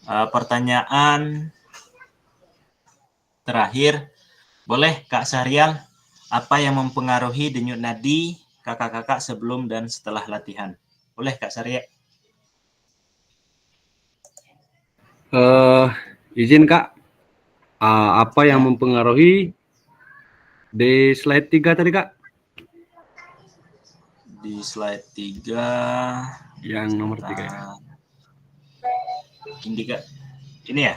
Speaker 1: Pertanyaan terakhir, boleh Kak Sarial, apa yang mempengaruhi denyut nadi kakak-kakak sebelum dan setelah latihan? Boleh Kak Sarial?
Speaker 8: Izin Kak, apa yang mempengaruhi di slide 3 tadi Kak?
Speaker 1: Di slide 3
Speaker 8: yang nomor 3 ya.
Speaker 1: Ini ya?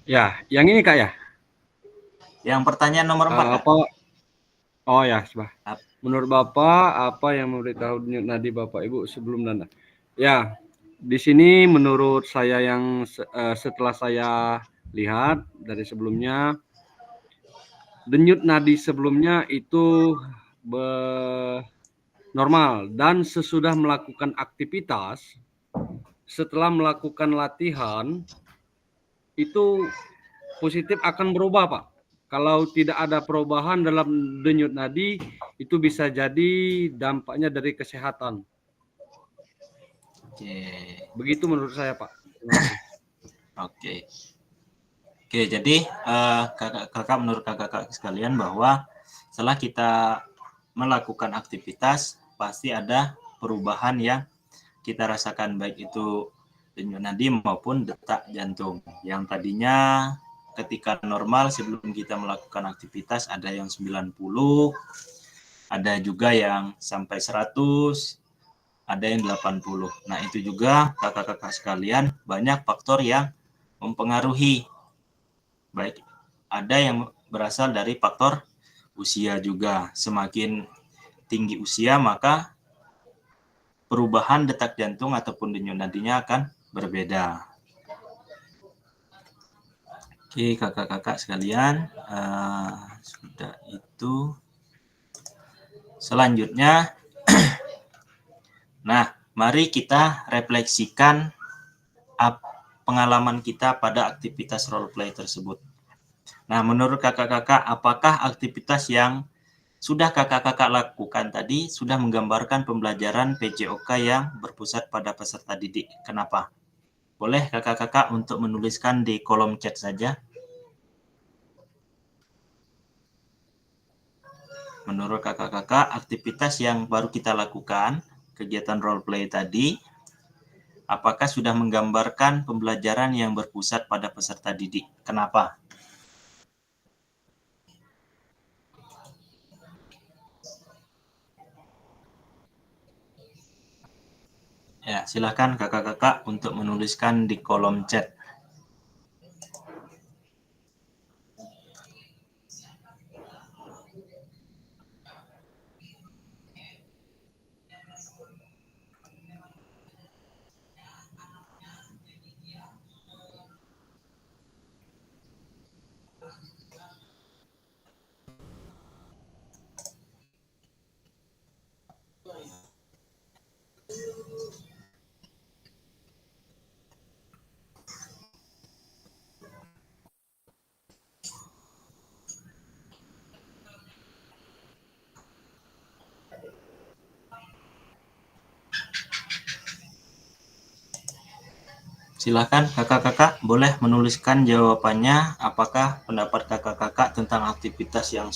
Speaker 8: Ya, yang ini Kak ya?
Speaker 1: Yang pertanyaan nomor 4
Speaker 8: apa? Oh ya, menurut Bapak apa yang memberitahu denyut nadi Bapak Ibu sebelum dan ya, di sini menurut saya yang setelah saya lihat dari sebelumnya, denyut nadi sebelumnya itu normal, dan sesudah melakukan aktivitas, setelah melakukan latihan itu positif akan berubah Pak. Kalau tidak ada perubahan dalam denyut nadi, itu bisa jadi dampaknya dari kesehatan.
Speaker 1: Oke.
Speaker 8: Begitu menurut saya Pak.
Speaker 1: Oke. Oke, jadi kakak menurut kakak sekalian bahwa setelah kita melakukan aktivitas pasti ada perubahan yang kita rasakan, baik itu denyut nadi maupun detak jantung. Yang tadinya ketika normal sebelum kita melakukan aktivitas ada yang 90, ada juga yang sampai 100, ada yang 80. Nah, itu juga kakak-kakak sekalian banyak faktor yang mempengaruhi. Baik, ada yang berasal dari faktor usia juga. Semakin tinggi usia maka perubahan detak jantung ataupun denyut nadinya akan berbeda. Oke, kakak-kakak sekalian, sudah itu. Selanjutnya, nah, mari kita refleksikan pengalaman kita pada aktivitas role play tersebut. Nah, menurut kakak-kakak, apakah aktivitas yang sudah kakak-kakak lakukan tadi sudah menggambarkan pembelajaran PJOK yang berpusat pada peserta didik? Kenapa? Boleh kakak-kakak untuk menuliskan di kolom chat saja. Menurut kakak-kakak, aktivitas yang baru kita lakukan, kegiatan role play tadi, apakah sudah menggambarkan pembelajaran yang berpusat pada peserta didik? Kenapa? Ya, silakan kakak-kakak untuk menuliskan di kolom chat. Silakan kakak-kakak boleh menuliskan jawabannya, apakah pendapat kakak-kakak tentang aktivitas yang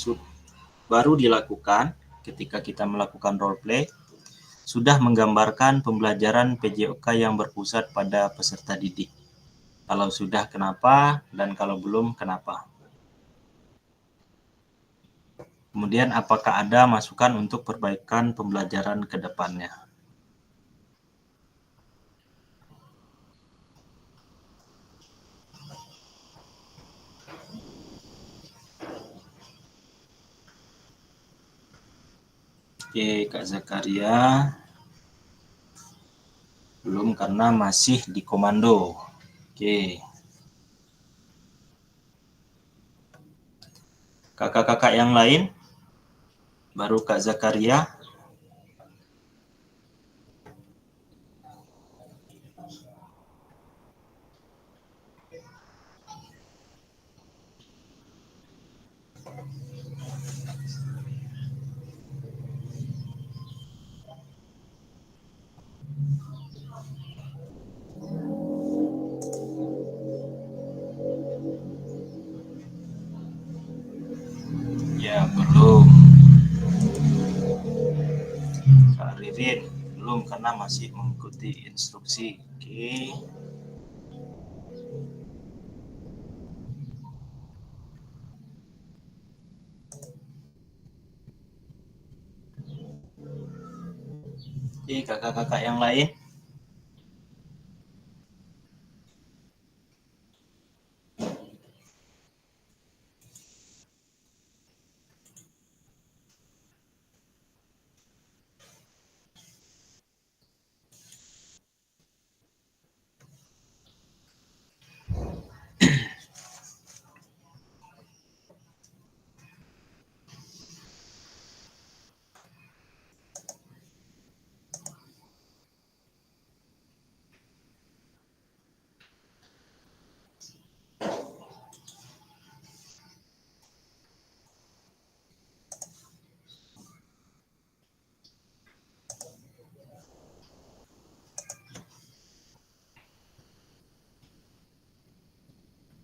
Speaker 1: baru dilakukan ketika kita melakukan role play sudah menggambarkan pembelajaran PJOK yang berpusat pada peserta didik. Kalau sudah, kenapa? Dan kalau belum, kenapa? Kemudian apakah ada masukan untuk perbaikan pembelajaran ke depannya? Oke, Kak Zakaria. Belum karena masih di komando. Oke. Kakak-kakak yang lain? Baru Kak Zakaria. Ya, belum. Kak Ririn, belum karena masih mengikuti instruksi. Oke. Oke, kakak-kakak yang lain?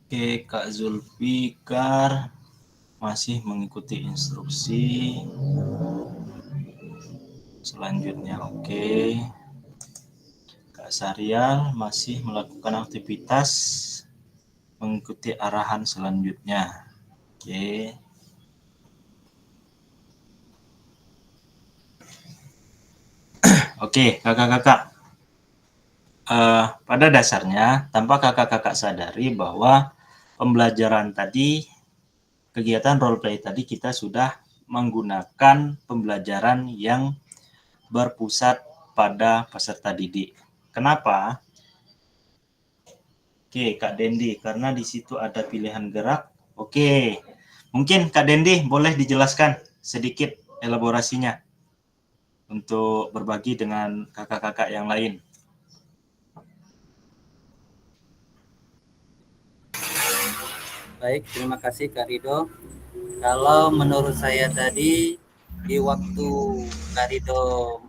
Speaker 1: Oke, Kak Zulfikar masih mengikuti instruksi. Selanjutnya oke. Kak Sarial masih melakukan aktivitas mengikuti arahan selanjutnya. Oke. Oke, kakak-kakak. Pada dasarnya, tanpa kakak-kakak sadari bahwa pembelajaran tadi, kegiatan role play tadi kita sudah menggunakan pembelajaran yang berpusat pada peserta didik. Kenapa? Oke, Kak Dendi, karena di situ ada pilihan gerak. Oke, mungkin Kak Dendi boleh dijelaskan sedikit elaborasinya untuk berbagi dengan kakak-kakak yang lain.
Speaker 3: Baik, terima kasih Kak Rido. Kalau menurut saya tadi di waktu Kak Rido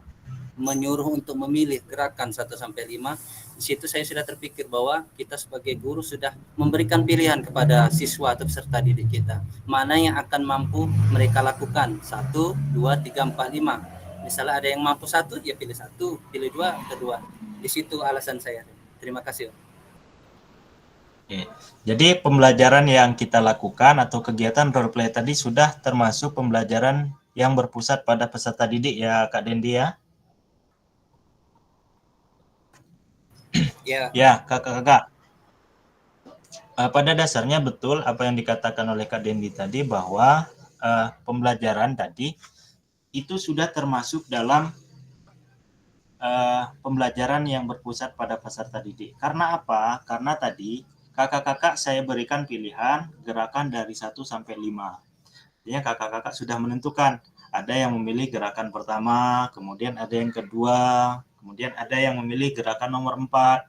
Speaker 3: menyuruh untuk memilih gerakan 1-5, di situ saya sudah terpikir bahwa kita sebagai guru sudah memberikan pilihan kepada siswa atau peserta didik kita. Mana yang akan mampu mereka lakukan, 1, 2, 3, 4, 5. Misalnya ada yang mampu satu, ya pilih satu, pilih dua, kedua. Di situ alasan saya. Terima kasih.
Speaker 1: Oke. Jadi pembelajaran yang kita lakukan atau kegiatan role play tadi sudah termasuk pembelajaran yang berpusat pada peserta didik ya Kak Dendi ya?
Speaker 3: Ya.
Speaker 1: Ya, kakak-kakak. Pada dasarnya betul apa yang dikatakan oleh Kak Dendi tadi bahwa pembelajaran tadi itu sudah termasuk dalam pembelajaran yang berpusat pada peserta didik. Karena apa? Karena tadi kakak-kakak saya berikan pilihan gerakan dari 1 sampai 5. Artinya kakak-kakak sudah menentukan. Ada yang memilih gerakan pertama, kemudian ada yang kedua, kemudian ada yang memilih gerakan nomor 4.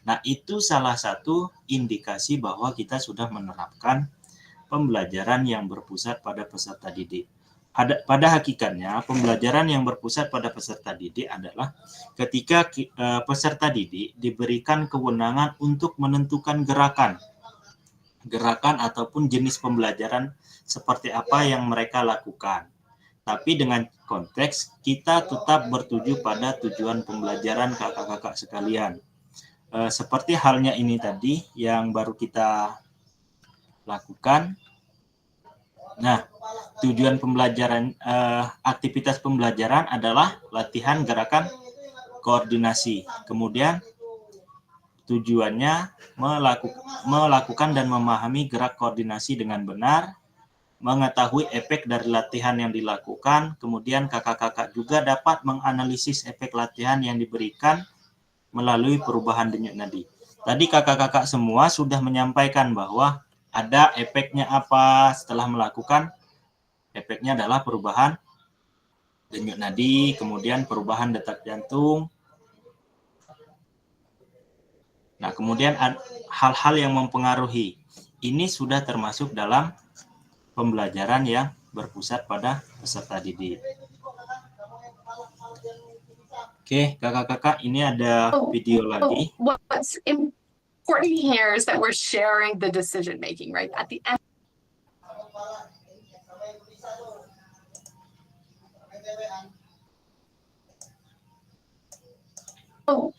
Speaker 1: Nah, itu salah satu indikasi bahwa kita sudah menerapkan pembelajaran yang berpusat pada peserta didik. Pada hakikatnya, pembelajaran yang berpusat pada peserta didik adalah ketika peserta didik diberikan kewenangan untuk menentukan gerakan ataupun jenis pembelajaran seperti apa yang mereka lakukan. Tapi dengan konteks kita tetap bertuju pada tujuan pembelajaran kakak-kakak sekalian. Seperti halnya ini tadi yang baru kita lakukan. Nah, tujuan pembelajaran, aktivitas pembelajaran adalah latihan gerakan koordinasi. Kemudian tujuannya melakukan dan memahami gerak koordinasi dengan benar, mengetahui efek dari latihan yang dilakukan, kemudian kakak-kakak juga dapat menganalisis efek latihan yang diberikan melalui perubahan denyut nadi. Tadi kakak-kakak semua sudah menyampaikan bahwa ada efeknya apa setelah melakukan. Efeknya adalah perubahan denyut nadi, kemudian perubahan detak jantung. Nah, kemudian hal-hal yang mempengaruhi. Ini sudah termasuk dalam pembelajaran yang berpusat pada peserta didik. Oke, kakak-kakak, ini ada video lagi.
Speaker 7: What's important here is that we're sharing the decision making, right? At the end.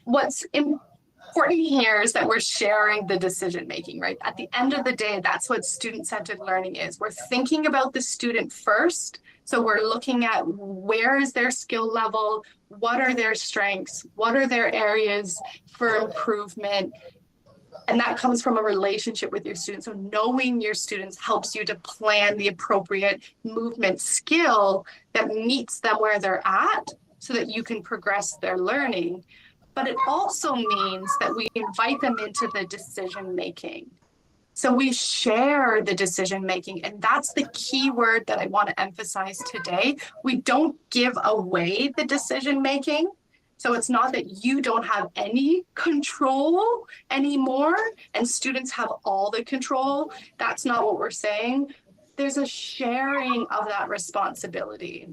Speaker 7: What's important here is that we're sharing the decision making, right? At the end of the day, that's what student-centered learning is. We're thinking about the student first. So we're looking at where is their skill level, what are their strengths, what are their areas for improvement. And that comes from a relationship with your students. So knowing your students helps you to plan the appropriate movement skill that meets them where they're at so that you can progress their learning. But it also means that we invite them into the decision making. So we share the decision making, and that's the key word that I want to emphasize today. We don't give away the decision making. So it's not that you don't have any control anymore and students have all the control. That's not what we're saying. There's a sharing of that responsibility.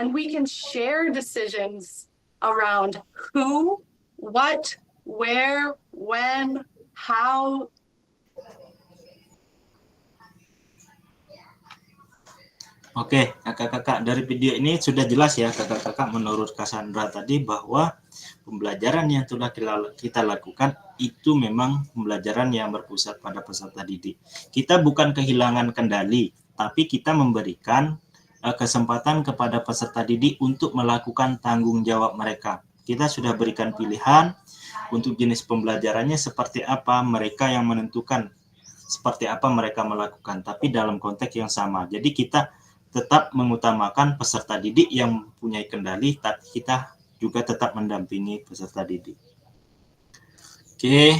Speaker 7: And we can share decisions around who, what, where, when, how.
Speaker 1: Oke, kakak-kakak, dari video ini sudah jelas ya kakak-kakak menurut Cassandra tadi bahwa pembelajaran yang sudah kita lakukan itu memang pembelajaran yang berpusat pada peserta didik. Kita bukan kehilangan kendali, tapi kita memberikan kesempatan kepada peserta didik untuk melakukan tanggung jawab mereka. Kita sudah berikan pilihan untuk jenis pembelajarannya seperti apa, mereka yang menentukan seperti apa mereka melakukan, tapi dalam konteks yang sama. Jadi kita tetap mengutamakan peserta didik yang mempunyai kendali, tapi kita juga tetap mendampingi peserta didik. Oke,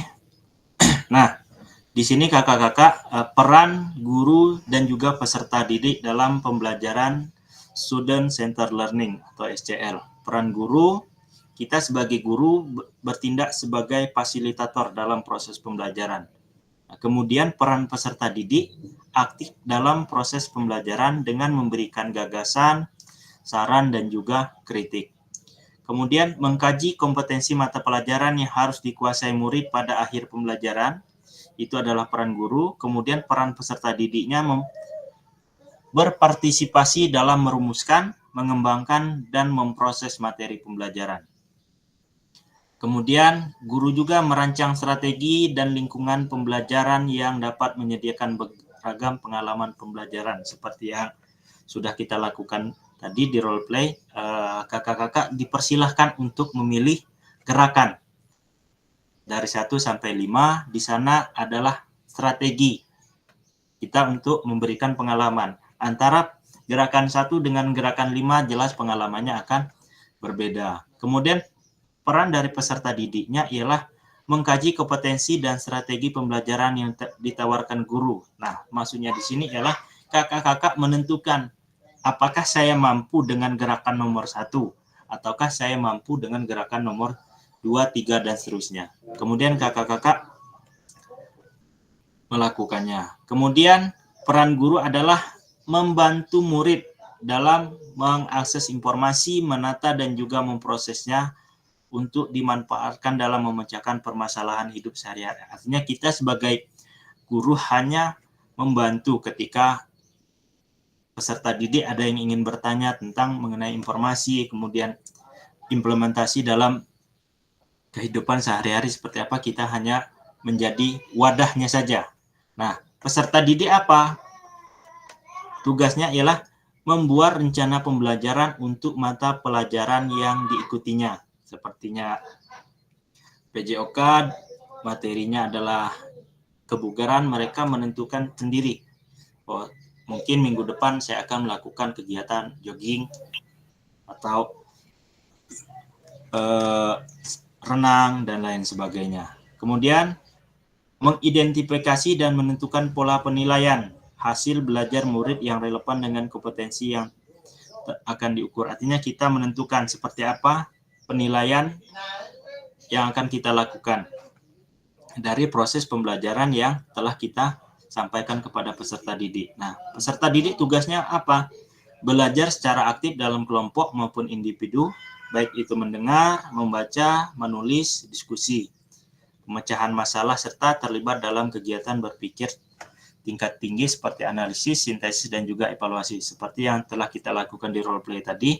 Speaker 1: nah di sini kakak-kakak peran guru dan juga peserta didik dalam pembelajaran Student Centered Learning atau SCL. Peran guru, kita sebagai guru bertindak sebagai fasilitator dalam proses pembelajaran. Kemudian peran peserta didik aktif dalam proses pembelajaran dengan memberikan gagasan, saran, dan juga kritik. Kemudian mengkaji kompetensi mata pelajaran yang harus dikuasai murid pada akhir pembelajaran, itu adalah peran guru. Kemudian peran peserta didiknya berpartisipasi dalam merumuskan, mengembangkan dan memproses materi pembelajaran. Kemudian, guru juga merancang strategi dan lingkungan pembelajaran yang dapat menyediakan beragam pengalaman pembelajaran seperti yang sudah kita lakukan tadi di role play. Kakak-kakak dipersilahkan untuk memilih gerakan dari 1 sampai 5. Di sana adalah strategi kita untuk memberikan pengalaman. Antara gerakan 1 dengan gerakan 5 jelas pengalamannya akan berbeda. Kemudian peran dari peserta didiknya ialah mengkaji kompetensi dan strategi pembelajaran yang ditawarkan guru. Nah, maksudnya di sini ialah kakak-kakak menentukan apakah saya mampu dengan gerakan nomor 1 ataukah saya mampu dengan gerakan nomor 2, 3, dan seterusnya. Kemudian kakak-kakak melakukannya. Kemudian peran guru adalah membantu murid dalam mengakses informasi, menata dan juga memprosesnya untuk dimanfaatkan dalam memecahkan permasalahan hidup sehari-hari. Artinya kita sebagai guru hanya membantu ketika peserta didik ada yang ingin bertanya tentang mengenai informasi, kemudian implementasi dalam kehidupan sehari-hari seperti apa, kita hanya menjadi wadahnya saja. Nah, peserta didik apa? Tugasnya ialah membuat rencana pembelajaran untuk mata pelajaran yang diikutinya. Sepertinya PJOK, materinya adalah kebugaran, mereka menentukan sendiri. Oh, mungkin minggu depan saya akan melakukan kegiatan jogging atau renang dan lain sebagainya. Kemudian mengidentifikasi dan menentukan pola penilaian hasil belajar murid yang relevan dengan kompetensi yang akan diukur. Artinya kita menentukan seperti apa penilaian yang akan kita lakukan dari proses pembelajaran yang telah kita sampaikan kepada peserta didik. Nah, peserta didik tugasnya apa? Belajar secara aktif dalam kelompok maupun individu, baik itu mendengar, membaca, menulis, diskusi, pemecahan masalah, serta terlibat dalam kegiatan berpikir tingkat tinggi seperti analisis, sintesis, dan juga evaluasi. Seperti yang telah kita lakukan di role play tadi,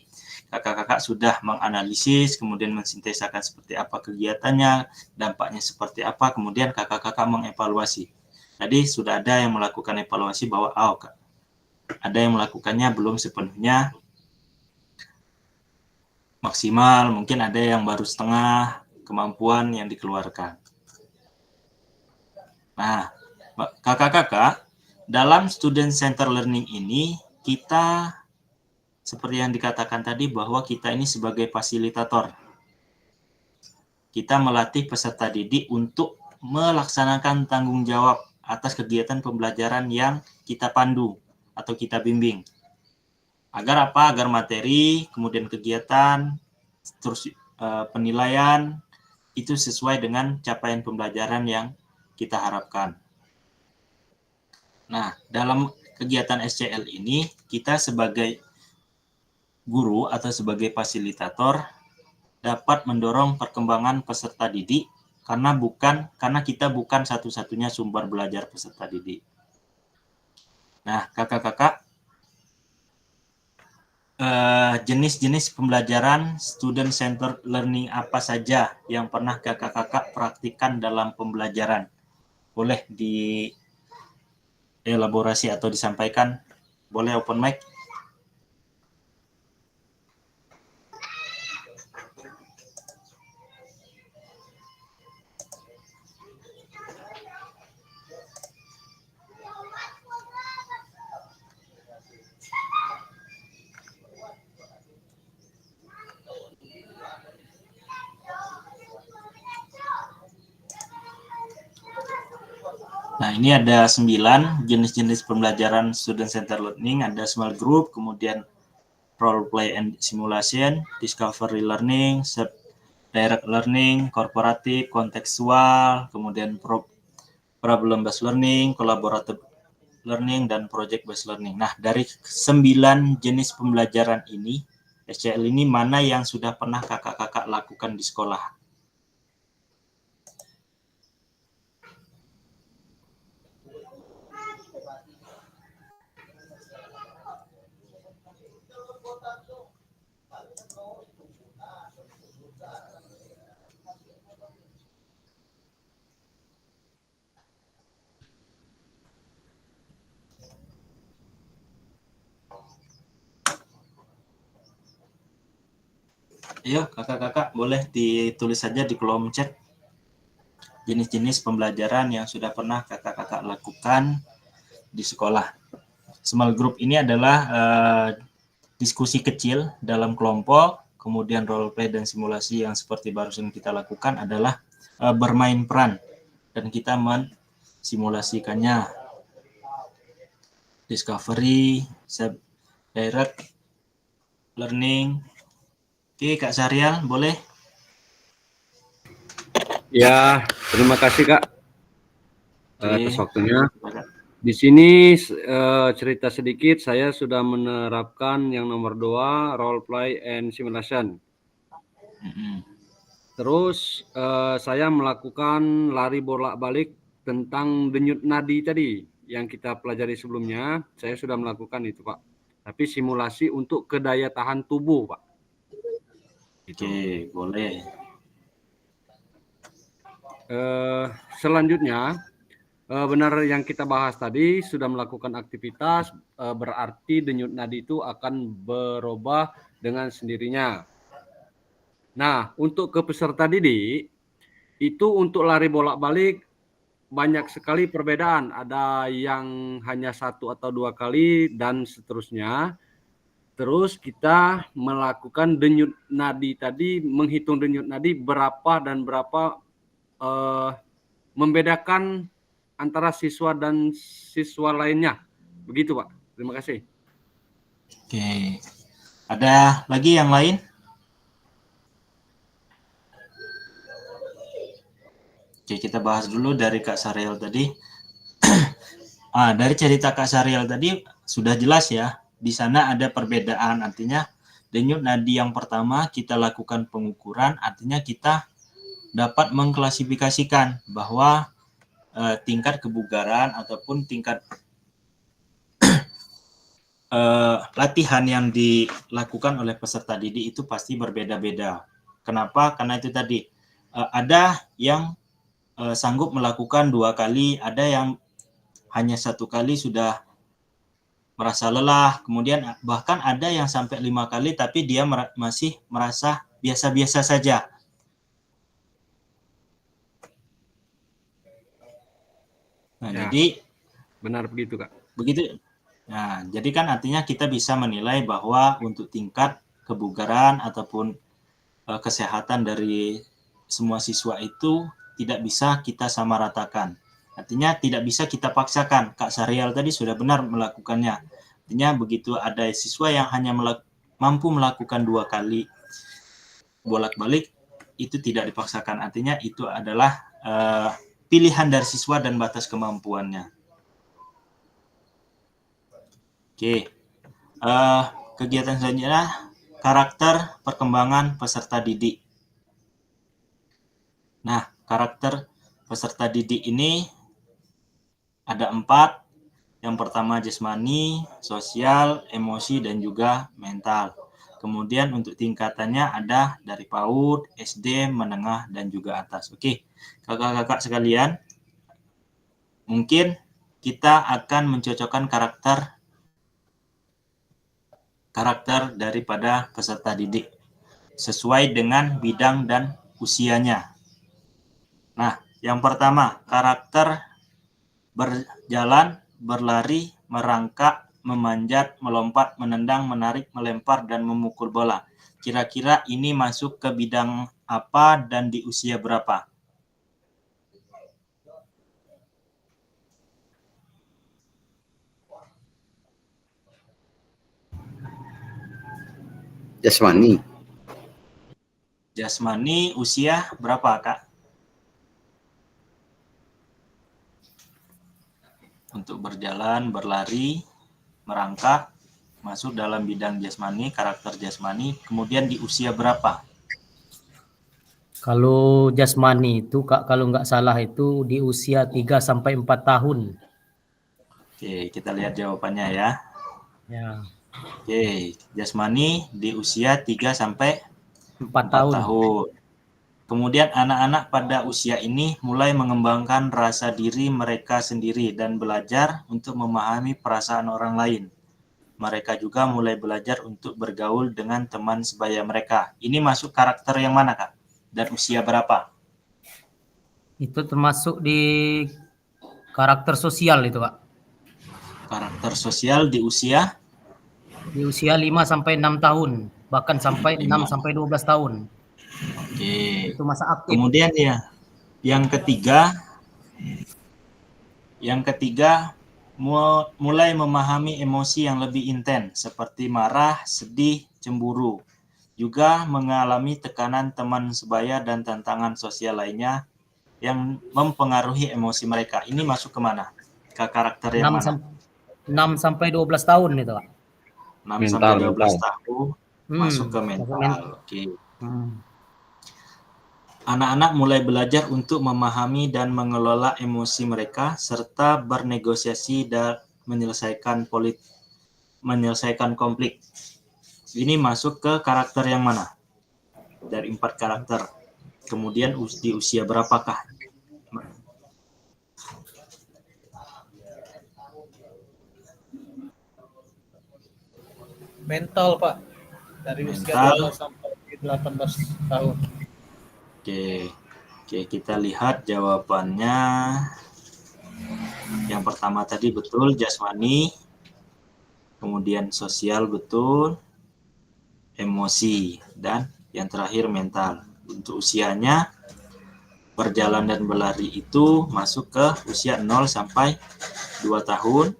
Speaker 1: kakak-kakak sudah menganalisis, kemudian mensintesakan seperti apa kegiatannya, dampaknya seperti apa, kemudian kakak-kakak mengevaluasi. Tadi sudah ada yang melakukan evaluasi bahwa ada yang melakukannya belum sepenuhnya maksimal, mungkin ada yang baru setengah kemampuan yang dikeluarkan. Nah, kakak-kakak, dalam student center learning ini kita seperti yang dikatakan tadi bahwa kita ini sebagai fasilitator. Kita melatih peserta didik untuk melaksanakan tanggung jawab atas kegiatan pembelajaran yang kita pandu atau kita bimbing. Agar apa? Agar materi, kemudian kegiatan, terus penilaian itu sesuai dengan capaian pembelajaran yang kita harapkan. Nah, dalam kegiatan SCL ini, kita sebagai guru atau sebagai fasilitator dapat mendorong perkembangan peserta didik karena kita bukan satu-satunya sumber belajar peserta didik. Nah, kakak-kakak, jenis-jenis pembelajaran student center learning apa saja yang pernah kakak-kakak praktikkan dalam pembelajaran? Boleh dielaborasi atau disampaikan? Boleh open mic? Nah, ini ada 9 jenis-jenis pembelajaran student center learning. Ada small group, kemudian role play and simulation, discovery learning, direct learning, korporatif, kontekstual, kemudian problem based learning, collaborative learning, dan project based learning. Nah, dari 9 jenis pembelajaran ini, SCL ini mana yang sudah pernah kakak-kakak lakukan di sekolah? Ayo kakak-kakak boleh ditulis saja di kolom chat jenis-jenis pembelajaran yang sudah pernah kakak-kakak lakukan di sekolah. Small group ini adalah diskusi kecil dalam kelompok, kemudian role play dan simulasi yang seperti barusan kita lakukan adalah bermain peran dan kita mensimulasikannya. Discovery, direct learning. Oke, Kak Syarial, boleh?
Speaker 8: Ya, terima kasih Kak atas waktunya. Di sini cerita sedikit, saya sudah menerapkan yang nomor 2, role play and simulation. Terus saya melakukan lari bolak-balik tentang denyut nadi tadi yang kita pelajari sebelumnya. Saya sudah melakukan itu Pak. Tapi simulasi untuk kedaya tahan tubuh Pak.
Speaker 1: Oke, boleh.
Speaker 8: Selanjutnya, benar yang kita bahas tadi, sudah melakukan aktivitas, berarti denyut nadi itu akan berubah dengan sendirinya. Nah, untuk ke peserta didik, itu untuk lari bolak-balik banyak sekali perbedaan. Ada yang hanya 1 atau 2 kali dan seterusnya. Terus kita melakukan denyut nadi tadi, menghitung denyut nadi berapa dan berapa, membedakan antara siswa dan siswa lainnya. Begitu Pak. Terima kasih.
Speaker 1: Oke. Ada lagi yang lain? Oke, kita bahas dulu dari Kak Syarial tadi. Dari cerita Kak Syarial tadi sudah jelas ya. Di sana ada perbedaan, artinya denyut nadi yang pertama kita lakukan pengukuran, artinya kita dapat mengklasifikasikan bahwa tingkat kebugaran ataupun tingkat latihan yang dilakukan oleh peserta didik itu pasti berbeda-beda. Kenapa? Karena itu tadi ada yang sanggup melakukan 2 kali, ada yang hanya 1 kali sudah merasa lelah, kemudian bahkan ada yang sampai 5 kali tapi dia masih merasa biasa-biasa saja. Nah,
Speaker 8: Ya,
Speaker 1: jadi
Speaker 8: benar begitu Kak.
Speaker 1: begitu. Nah, jadi kan artinya kita bisa menilai bahwa untuk tingkat kebugaran ataupun kesehatan dari semua siswa itu tidak bisa kita samaratakan. Artinya tidak bisa kita paksakan. Kak Syarial tadi sudah benar melakukannya. Artinya begitu ada siswa yang hanya mampu melakukan 2 kali bolak-balik, itu tidak dipaksakan. Artinya itu adalah pilihan dari siswa dan batas kemampuannya. Oke. Kegiatan selanjutnya, karakter perkembangan peserta didik. Nah, karakter peserta didik ini ada 4. Yang pertama jasmani, sosial, emosi, dan juga mental. Kemudian untuk tingkatannya ada dari PAUD, SD, menengah, dan juga atas. Oke, kakak-kakak sekalian, mungkin kita akan mencocokkan karakter daripada peserta didik sesuai dengan bidang dan usianya. Nah, yang pertama, karakter berjalan, berlari, merangkak, memanjat, melompat, menendang, menarik, melempar, dan memukul bola. Kira-kira ini masuk ke bidang apa dan di usia berapa?
Speaker 2: Jasmani.
Speaker 1: Jasmani usia berapa, Kak? Untuk berjalan, berlari, merangkak, masuk dalam bidang jasmani, karakter jasmani, kemudian di usia berapa?
Speaker 9: Kalau jasmani itu Kak, kalau nggak salah itu di usia 3 sampai 4 tahun.
Speaker 1: Oke, kita lihat jawabannya ya.
Speaker 9: Ya.
Speaker 1: Oke, jasmani di usia 3 sampai
Speaker 9: 4
Speaker 1: 4
Speaker 9: tahun.
Speaker 1: tahun. Kemudian anak-anak pada usia ini mulai mengembangkan rasa diri mereka sendiri dan belajar untuk memahami perasaan orang lain. Mereka juga mulai belajar untuk bergaul dengan teman sebaya mereka. Ini masuk karakter yang mana, Kak? Dan usia berapa?
Speaker 9: Itu termasuk di karakter sosial itu, Pak.
Speaker 1: Karakter sosial di usia?
Speaker 9: Di usia 5 sampai 6 tahun, bahkan sampai 6 sampai 12 tahun.
Speaker 1: Oke.
Speaker 9: Itu masa aktif.
Speaker 1: Kemudian ya, yang ketiga mulai memahami emosi yang lebih intens seperti marah, sedih, cemburu. Juga mengalami tekanan teman sebaya dan tantangan sosial lainnya yang mempengaruhi emosi mereka. Ini masuk kemana? Ke karakter yang mana?
Speaker 9: 6 sampai 12 tahun itu, Pak.
Speaker 1: 6 sampai 12 tahun masuk ke mental. Oke. Anak-anak mulai belajar untuk memahami dan mengelola emosi mereka serta bernegosiasi dan menyelesaikan konflik. Ini masuk ke karakter yang mana? Dari 4 karakter. Kemudian di usia berapakah?
Speaker 10: Mental, Pak. Dari usia 12 sampai 18 tahun.
Speaker 1: Oke, kita lihat jawabannya. Yang pertama tadi betul, jasmani. Kemudian sosial betul, emosi, dan yang terakhir mental. Untuk usianya, berjalan dan berlari itu masuk ke usia 0 sampai 2 tahun.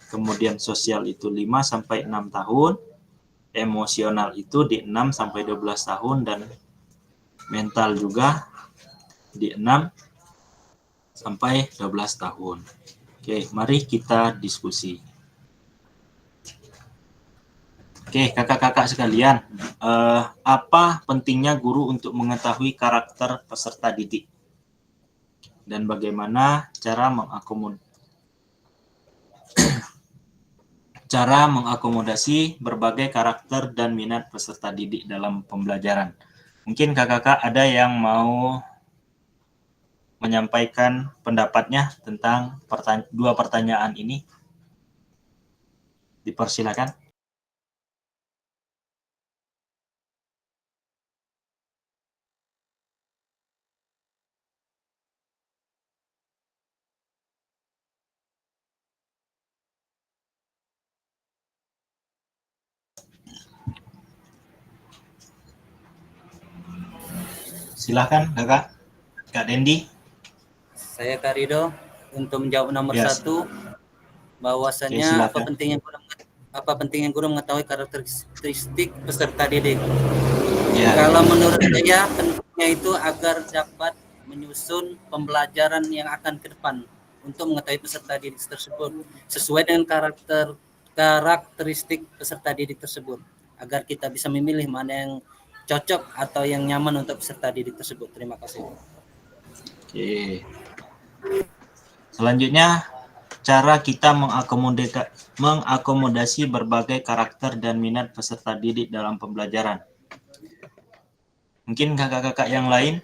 Speaker 1: Kemudian sosial itu 5 sampai 6 tahun. Emosional itu di 6 sampai 12 tahun dan mental juga di 6 sampai 12 tahun. Oke, mari kita diskusi. Oke, kakak-kakak sekalian, apa pentingnya guru untuk mengetahui karakter peserta didik? Dan bagaimana cara mengakomodasi berbagai karakter dan minat peserta didik dalam pembelajaran? Mungkin kakak-kakak ada yang mau menyampaikan pendapatnya tentang 2 pertanyaan ini? Dipersilakan. Silakan kakak, Kak Dendi.
Speaker 3: Saya Kak Rido untuk menjawab nomor 1, bahwasannya apa pentingnya guru mengetahui karakteristik peserta didik. Kalau menurut saya pentingnya itu agar dapat menyusun pembelajaran yang akan ke depan untuk mengetahui peserta didik tersebut sesuai dengan karakteristik peserta didik tersebut agar kita bisa memilih mana yang cocok atau yang nyaman untuk peserta didik tersebut. Terima kasih.
Speaker 1: Oke. Selanjutnya, cara kita mengakomodasi berbagai karakter dan minat peserta didik dalam pembelajaran. Mungkin kakak-kakak yang lain?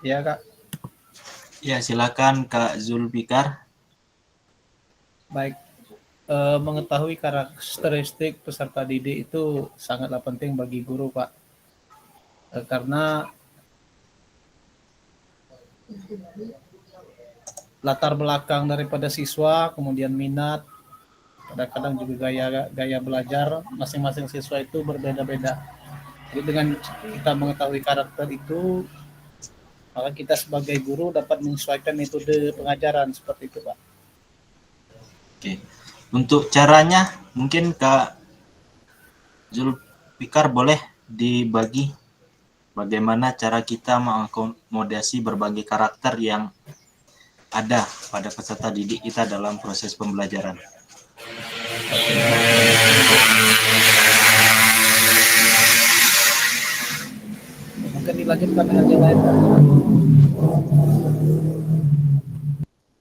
Speaker 10: Ya, Kak.
Speaker 1: Ya, silakan Kak Zulfikar.
Speaker 10: Baik. Mengetahui karakteristik peserta didik itu sangatlah penting bagi guru, Pak. Karena latar belakang daripada siswa, kemudian minat, kadang-kadang juga gaya belajar masing-masing siswa itu berbeda-beda. Jadi dengan kita mengetahui karakter itu, maka kita sebagai guru dapat menyesuaikan metode pengajaran seperti itu, Pak.
Speaker 1: Oke. Untuk caranya, mungkin Kak Zulfikar boleh dibagi bagaimana cara kita mengakomodasi berbagai karakter yang ada pada peserta didik kita dalam proses pembelajaran.
Speaker 10: Mungkin lanjutkan dengan yang lain.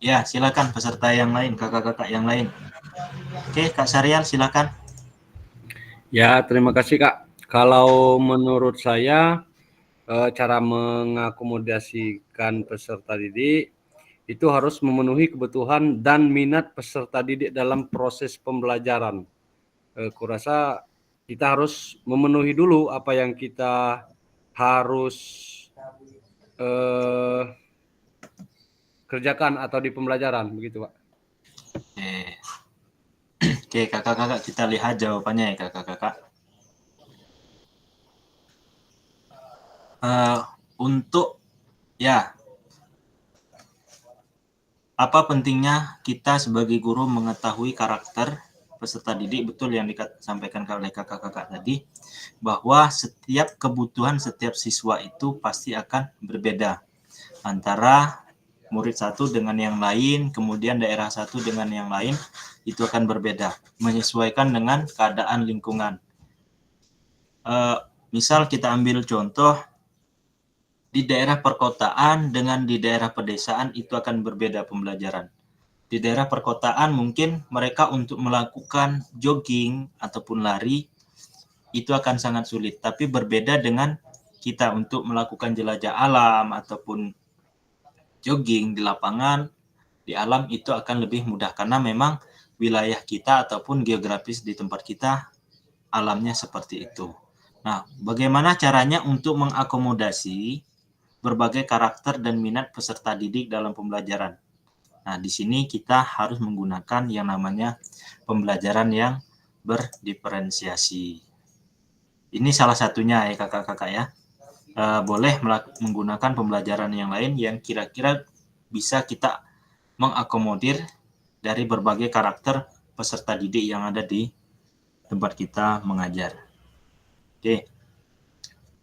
Speaker 1: Ya, silakan peserta yang lain, kakak-kakak yang lain. Oke, Kak Syarial silakan.
Speaker 8: Ya, terima kasih Kak. Kalau menurut saya cara mengakomodasikan peserta didik itu harus memenuhi kebutuhan dan minat peserta didik dalam proses pembelajaran. Kurasa kita harus memenuhi dulu apa yang kita harus kerjakan atau di pembelajaran, begitu Pak.
Speaker 1: Oke, kakak-kakak kita lihat jawabannya ya kakak-kakak. Untuk ya, apa pentingnya kita sebagai guru mengetahui karakter peserta didik, betul yang disampaikan oleh kakak-kakak tadi, bahwa setiap kebutuhan setiap siswa itu pasti akan berbeda antara murid satu dengan yang lain, kemudian daerah satu dengan yang lain, itu akan berbeda, menyesuaikan dengan keadaan lingkungan. Misal kita ambil contoh, di daerah perkotaan dengan di daerah pedesaan itu akan berbeda pembelajaran. Di daerah perkotaan mungkin mereka untuk melakukan jogging ataupun lari itu akan sangat sulit, tapi berbeda dengan kita untuk melakukan jelajah alam ataupun jogging di lapangan, di alam itu akan lebih mudah karena memang wilayah kita ataupun geografis di tempat kita alamnya seperti itu. Nah, bagaimana caranya untuk mengakomodasi berbagai karakter dan minat peserta didik dalam pembelajaran? Nah, di sini kita harus menggunakan yang namanya pembelajaran yang berdiferensiasi. Ini salah satunya ya kakak-kakak ya. Boleh menggunakan pembelajaran yang lain yang kira-kira bisa kita mengakomodir dari berbagai karakter peserta didik yang ada di tempat kita mengajar. Oke,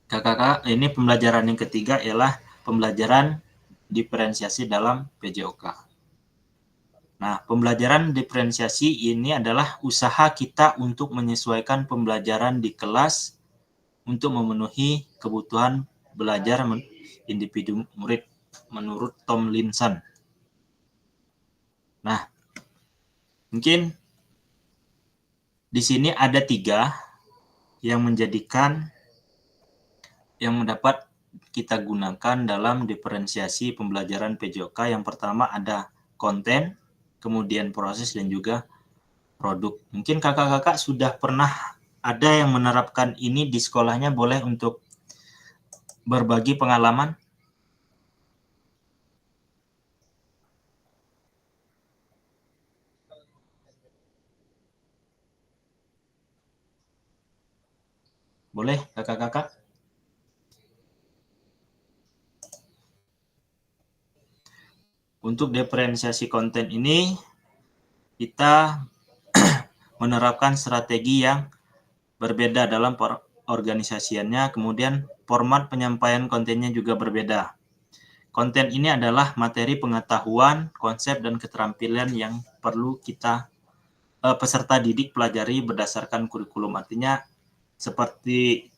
Speaker 1: kakak-kakak, ini pembelajaran yang ketiga ialah pembelajaran diferensiasi dalam PJOK. Nah, pembelajaran diferensiasi ini adalah usaha kita untuk menyesuaikan pembelajaran di kelas untuk memenuhi kebutuhan belajar individu murid menurut Tomlinson. Nah, mungkin di sini ada 3 yang mendapat kita gunakan dalam diferensiasi pembelajaran PJOK. Yang pertama ada konten, kemudian proses, dan juga produk. Mungkin kakak-kakak sudah pernah ada yang menerapkan ini di sekolahnya, boleh untuk berbagi pengalaman? Boleh kakak-kakak? Untuk diferensiasi konten ini, kita menerapkan strategi yang berbeda dalam organisasiannya, kemudian format penyampaian kontennya juga berbeda. Konten ini adalah materi pengetahuan, konsep, dan keterampilan yang perlu kita peserta didik pelajari berdasarkan kurikulum. Artinya seperti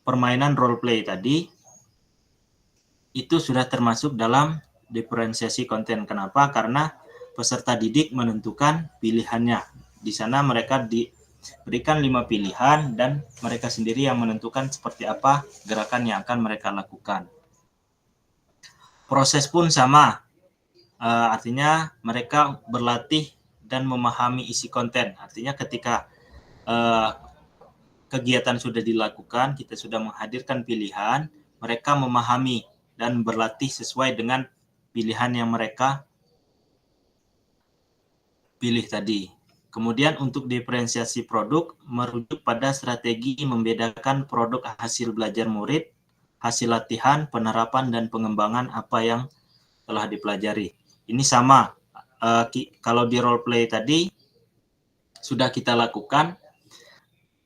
Speaker 1: permainan role play tadi, itu sudah termasuk dalam diferensiasi konten. Kenapa? Karena peserta didik menentukan pilihannya. Di sana mereka diberikan 5 pilihan dan mereka sendiri yang menentukan seperti apa gerakan yang akan mereka lakukan. Proses pun sama, artinya mereka berlatih dan memahami isi konten. Artinya ketika kegiatan sudah dilakukan, kita sudah menghadirkan pilihan, mereka memahami dan berlatih sesuai dengan pilihan yang mereka pilih tadi. Kemudian untuk diferensiasi produk merujuk pada strategi membedakan produk hasil belajar murid, hasil latihan, penerapan, dan pengembangan apa yang telah dipelajari. Ini sama, kalau di role play tadi sudah kita lakukan,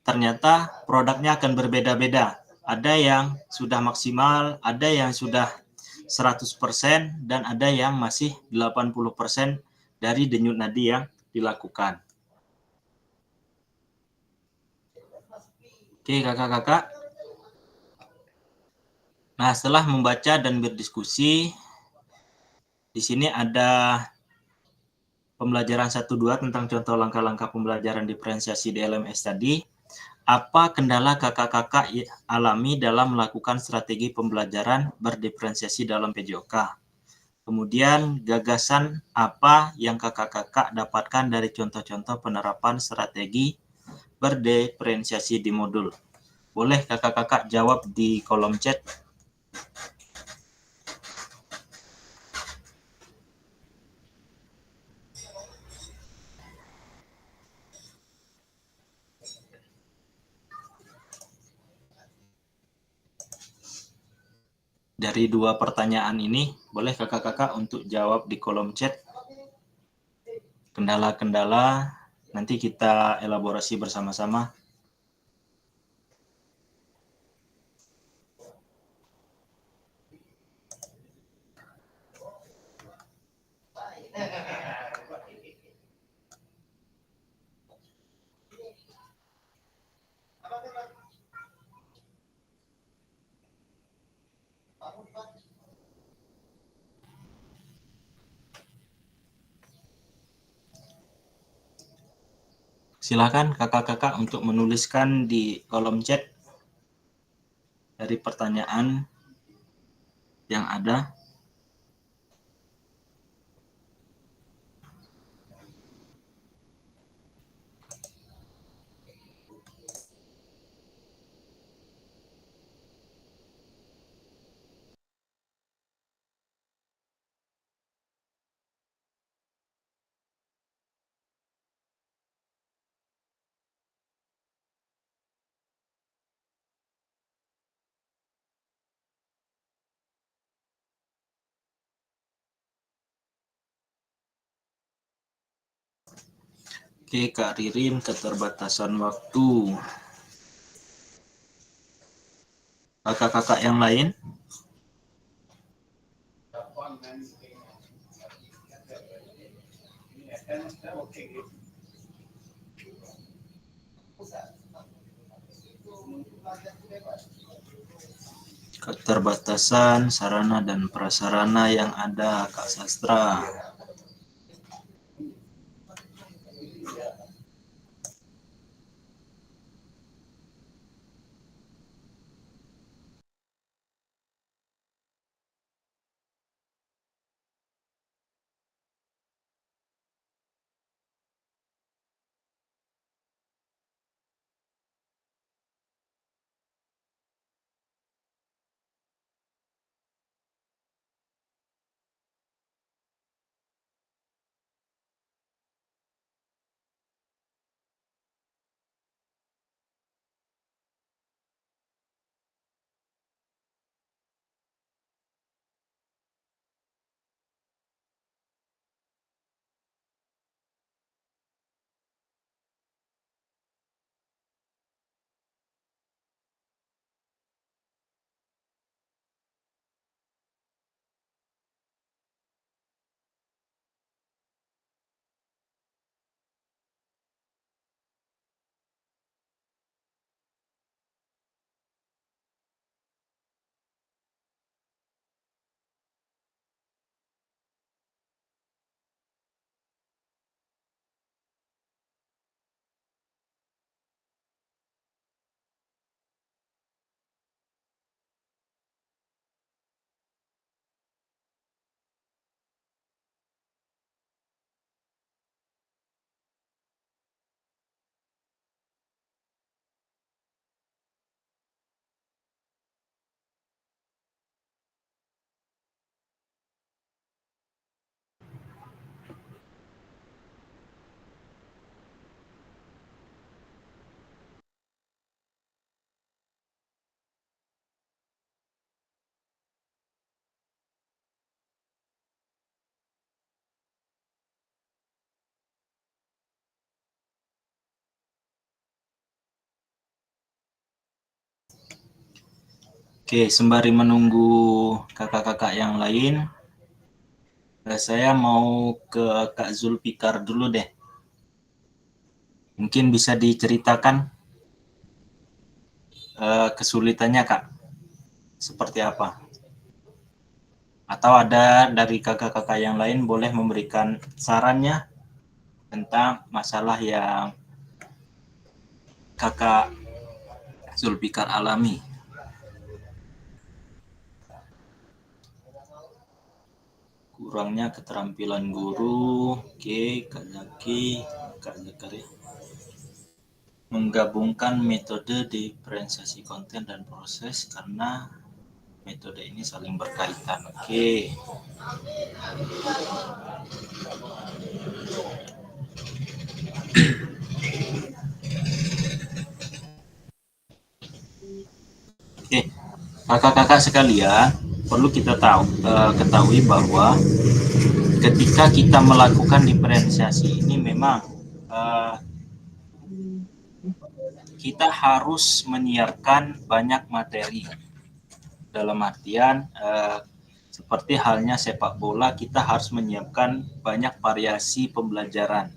Speaker 1: ternyata produknya akan berbeda-beda. Ada yang sudah maksimal, ada yang sudah 100%, dan ada yang masih 80% dari denyut nadi yang dilakukan. Oke kakak-kakak. Nah, setelah membaca dan berdiskusi, di sini ada pembelajaran 1-2 tentang contoh langkah-langkah pembelajaran diferensiasi di LMS tadi. Apa kendala kakak-kakak alami dalam melakukan strategi pembelajaran berdiferensiasi dalam PJOK? Kemudian gagasan apa yang kakak-kakak dapatkan dari contoh-contoh penerapan strategi berdiferensiasi di modul? Boleh kakak-kakak jawab di kolom chat. Dari 2 pertanyaan ini, boleh kakak-kakak untuk jawab di kolom chat. Kendala-kendala nanti kita elaborasi bersama-sama. Silakan kakak-kakak untuk menuliskan di kolom chat dari pertanyaan yang ada. Oke, Kak Ririn, keterbatasan waktu. Kakak-kakak yang lain? Keterbatasan sarana dan prasarana yang ada, Kak Sastra. Oke, sembari menunggu kakak-kakak yang lain, saya mau ke Kak Zulfikar dulu deh. Mungkin bisa diceritakan kesulitannya, Kak, seperti apa? Atau ada dari kakak-kakak yang lain boleh memberikan sarannya tentang masalah yang kakak Zulfikar alami. Kurangnya keterampilan guru, oke, Kak Zaki, Kak Zakaria. Menggabungkan metode diferensiasi konten dan proses karena metode ini saling berkaitan. Oke. Oke, kakak-kakak sekalian, perlu kita ketahui bahwa ketika kita melakukan diferensiasi ini memang kita harus menyiapkan banyak materi. Dalam artian seperti halnya sepak bola, kita harus menyiapkan banyak variasi pembelajaran.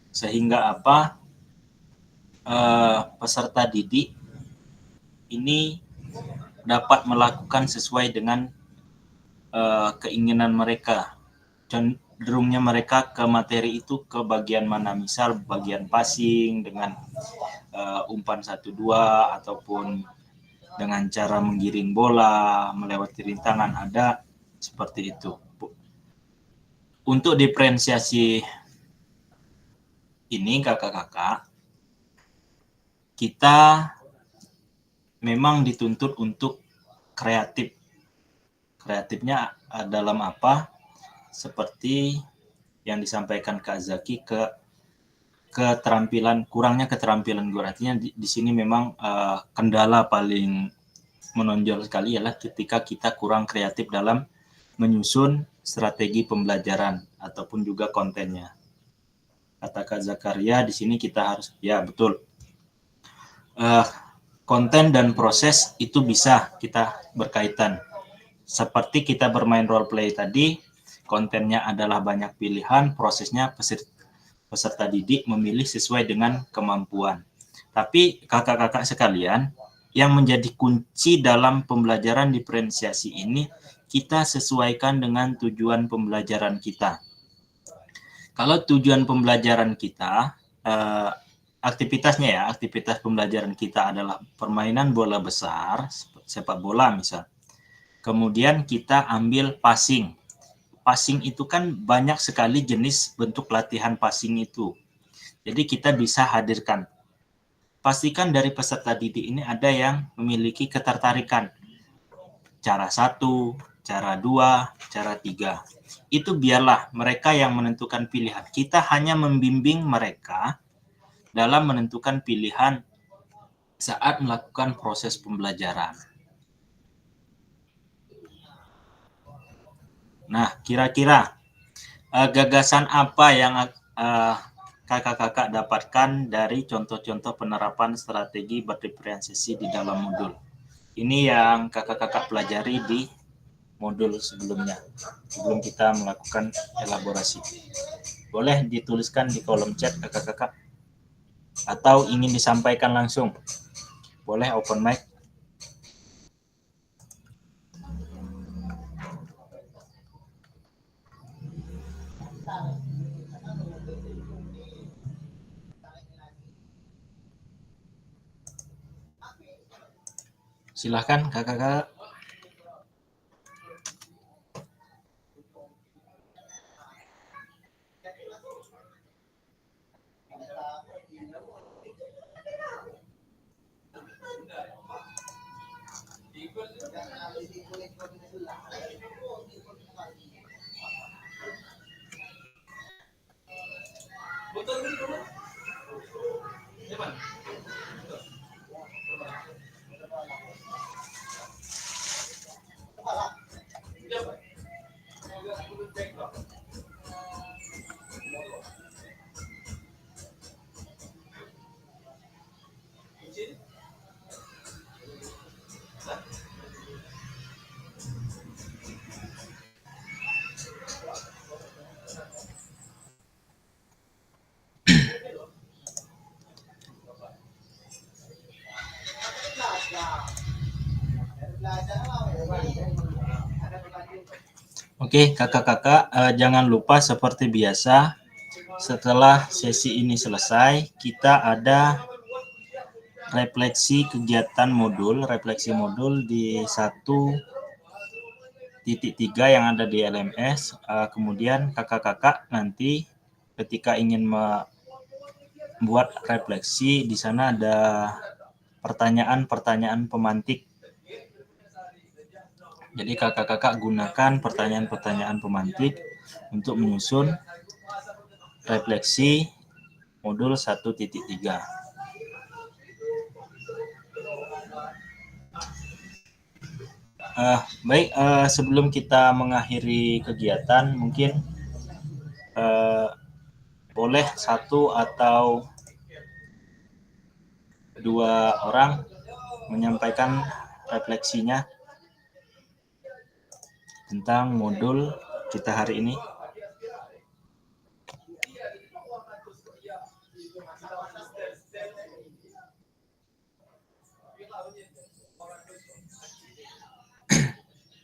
Speaker 1: Sehingga apa? Peserta didik ini dapat melakukan sesuai dengan keinginan mereka. Cenderungnya mereka ke materi itu ke bagian mana, misal bagian passing dengan umpan 1-2 ataupun dengan cara menggiring bola, melewati rintangan, ada seperti itu. Untuk diferensiasi ini kakak-kakak, kita memang dituntut untuk kreatif. Kreatifnya dalam apa? Seperti yang disampaikan Kak Zaki, kurangnya keterampilan guru. Artinya di sini memang kendala paling menonjol sekali ialah ketika kita kurang kreatif dalam menyusun strategi pembelajaran ataupun juga kontennya. Kata Kak Zakaria, di sini kita harus, ya betul, konten dan proses itu bisa kita berkaitan. Seperti kita bermain role play tadi, kontennya adalah banyak pilihan, prosesnya peserta didik memilih sesuai dengan kemampuan. Tapi kakak-kakak sekalian, yang menjadi kunci dalam pembelajaran diferensiasi ini, kita sesuaikan dengan tujuan pembelajaran kita. Kalau tujuan pembelajaran kita, aktivitas pembelajaran kita adalah permainan bola besar, sepak bola misal. Kemudian kita ambil passing. Passing itu kan banyak sekali jenis bentuk latihan passing itu. Jadi kita bisa hadirkan. Pastikan dari peserta didik ini ada yang memiliki ketertarikan. Cara 1, cara 2, cara 3. Itu biarlah mereka yang menentukan pilihan. Kita hanya membimbing mereka dalam menentukan pilihan saat melakukan proses pembelajaran. Nah, kira-kira gagasan apa yang kakak-kakak dapatkan dari contoh-contoh penerapan strategi berdiferensiasi di dalam modul? Ini yang kakak-kakak pelajari di modul sebelumnya, sebelum kita melakukan elaborasi. Boleh dituliskan di kolom chat kakak-kakak, atau ingin disampaikan langsung, boleh open mic. Silakan kakak-kakak. Oke, kakak-kakak, jangan lupa seperti biasa, setelah sesi ini selesai, kita ada refleksi kegiatan modul, di 1.3 yang ada di LMS. Kemudian kakak-kakak nanti ketika ingin membuat refleksi, di sana ada pertanyaan-pertanyaan pemantik. Jadi kakak-kakak gunakan pertanyaan-pertanyaan pemantik untuk menyusun refleksi modul 1.3. Baik, sebelum kita mengakhiri kegiatan, mungkin boleh 1 atau 2 orang menyampaikan refleksinya tentang modul kita hari ini.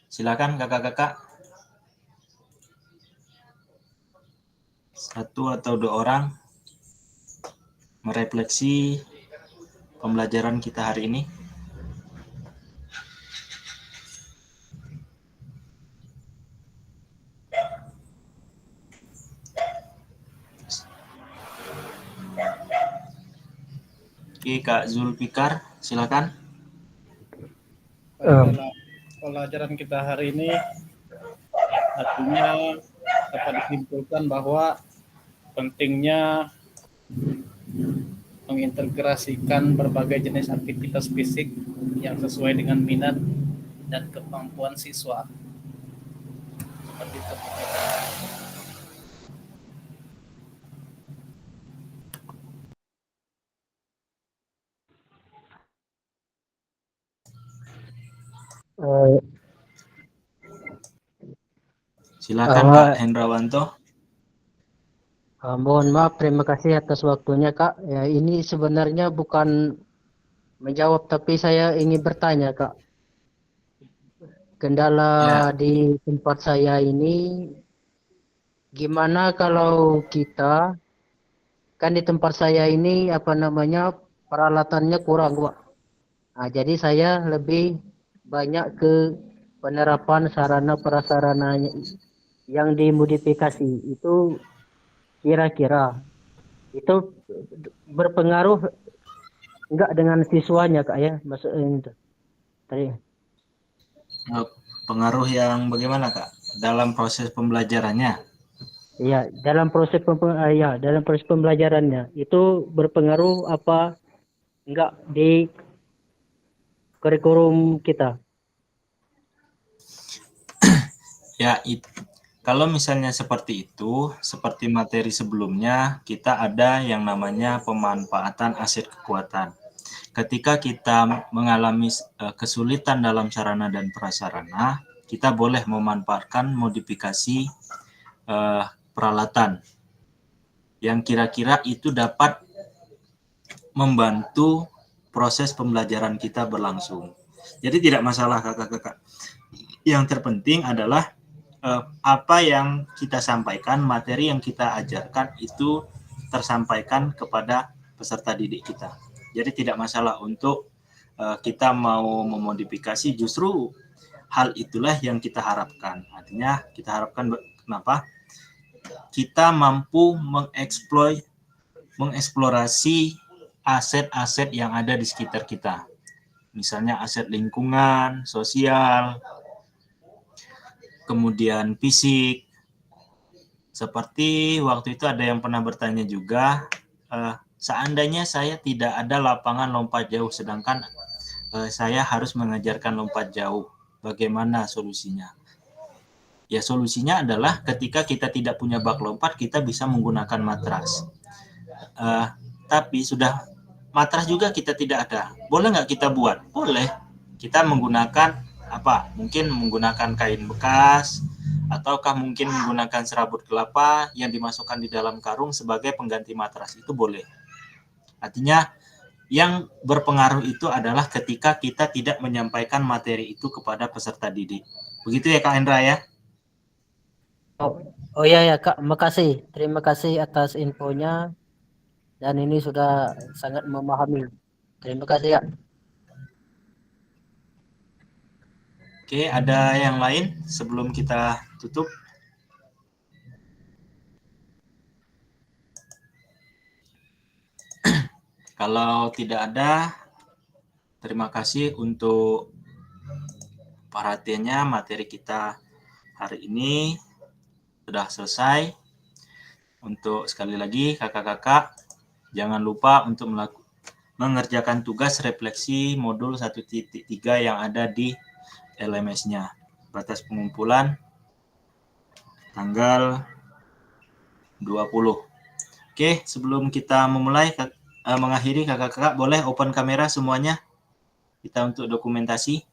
Speaker 1: Silakan kakak-kakak. 1 atau 2 orang merefleksi pembelajaran kita hari ini. Oke, Kak Zulfikar, silakan.
Speaker 10: Pelajaran kita hari ini artinya dapat disimpulkan bahwa pentingnya mengintegrasikan berbagai jenis aktivitas fisik yang sesuai dengan minat dan kemampuan siswa. Seperti itu.
Speaker 1: Silakan Pak Hendrawanto.
Speaker 9: Mohon maaf, terima kasih atas waktunya Kak. Ya, ini sebenarnya bukan menjawab, tapi saya ingin bertanya Kak. Kendala di tempat saya ini, gimana kalau kita, kan di tempat saya ini peralatannya kurang Pak. Nah, jadi saya lebih banyak ke penerapan sarana prasarana yang dimodifikasi. Itu kira-kira itu berpengaruh enggak dengan siswanya Kak ya? Maksudnya tadi.
Speaker 1: Pengaruh yang bagaimana Kak dalam proses pembelajarannya?
Speaker 9: Iya, dalam proses pembelajarannya itu berpengaruh apa enggak di kurikulum kita?
Speaker 1: Ya, kalau misalnya seperti itu, seperti materi sebelumnya, kita ada yang namanya pemanfaatan aset kekuatan. Ketika kita mengalami kesulitan dalam sarana dan prasarana, kita boleh memanfaatkan modifikasi peralatan yang kira-kira itu dapat membantu proses pembelajaran kita berlangsung. Jadi tidak masalah kakak-kakak. Yang terpenting adalah apa yang kita sampaikan, materi yang kita ajarkan itu tersampaikan kepada peserta didik kita. Jadi tidak masalah untuk kita mau memodifikasi, justru hal itulah yang kita harapkan. Artinya kita harapkan kenapa? Kita mampu mengeksplorasi aset-aset yang ada di sekitar kita. Misalnya aset lingkungan, sosial, kemudian fisik. Seperti waktu itu ada yang pernah bertanya juga, seandainya saya tidak ada lapangan lompat jauh, sedangkan saya harus mengajarkan lompat jauh, bagaimana solusinya? Ya solusinya adalah ketika kita tidak punya bak lompat, kita bisa menggunakan matras. Tapi sudah matras juga kita tidak ada. Boleh nggak kita buat? Boleh. Kita menggunakan apa? Mungkin menggunakan kain bekas, ataukah mungkin menggunakan serabut kelapa yang dimasukkan di dalam karung sebagai pengganti matras. Itu boleh. Artinya yang berpengaruh itu adalah ketika kita tidak menyampaikan materi itu kepada peserta didik. Begitu ya Kak Hendra ya?
Speaker 9: Oh iya ya Kak, makasih. Terima kasih atas infonya dan ini sudah sangat memahami. Terima kasih ya.
Speaker 1: Oke, ada yang lain sebelum kita tutup? Kalau tidak ada, terima kasih untuk perhatiannya. Materi kita hari ini sudah selesai. Untuk sekali lagi kakak-kakak, jangan lupa untuk mengerjakan tugas refleksi modul 1.3 yang ada di LMS-nya. Batas pengumpulan tanggal 20. Oke, sebelum kita memulai mengakhiri, kakak-kakak boleh open kamera semuanya kita untuk dokumentasi.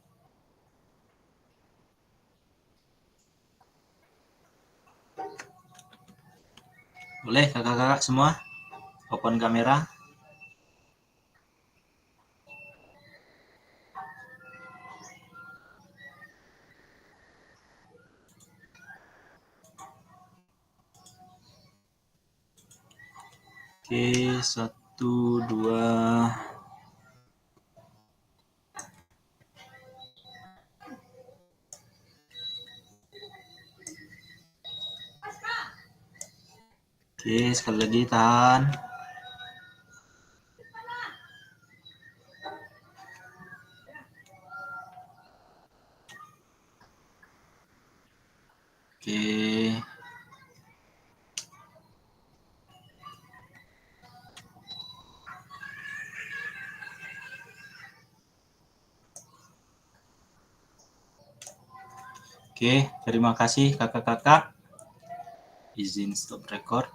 Speaker 1: Boleh kakak-kakak semua open kamera. Oke, 1, 2. Oke, sekali lagi tahan. Oke. Oke, terima kasih kakak-kakak. Izin stop record.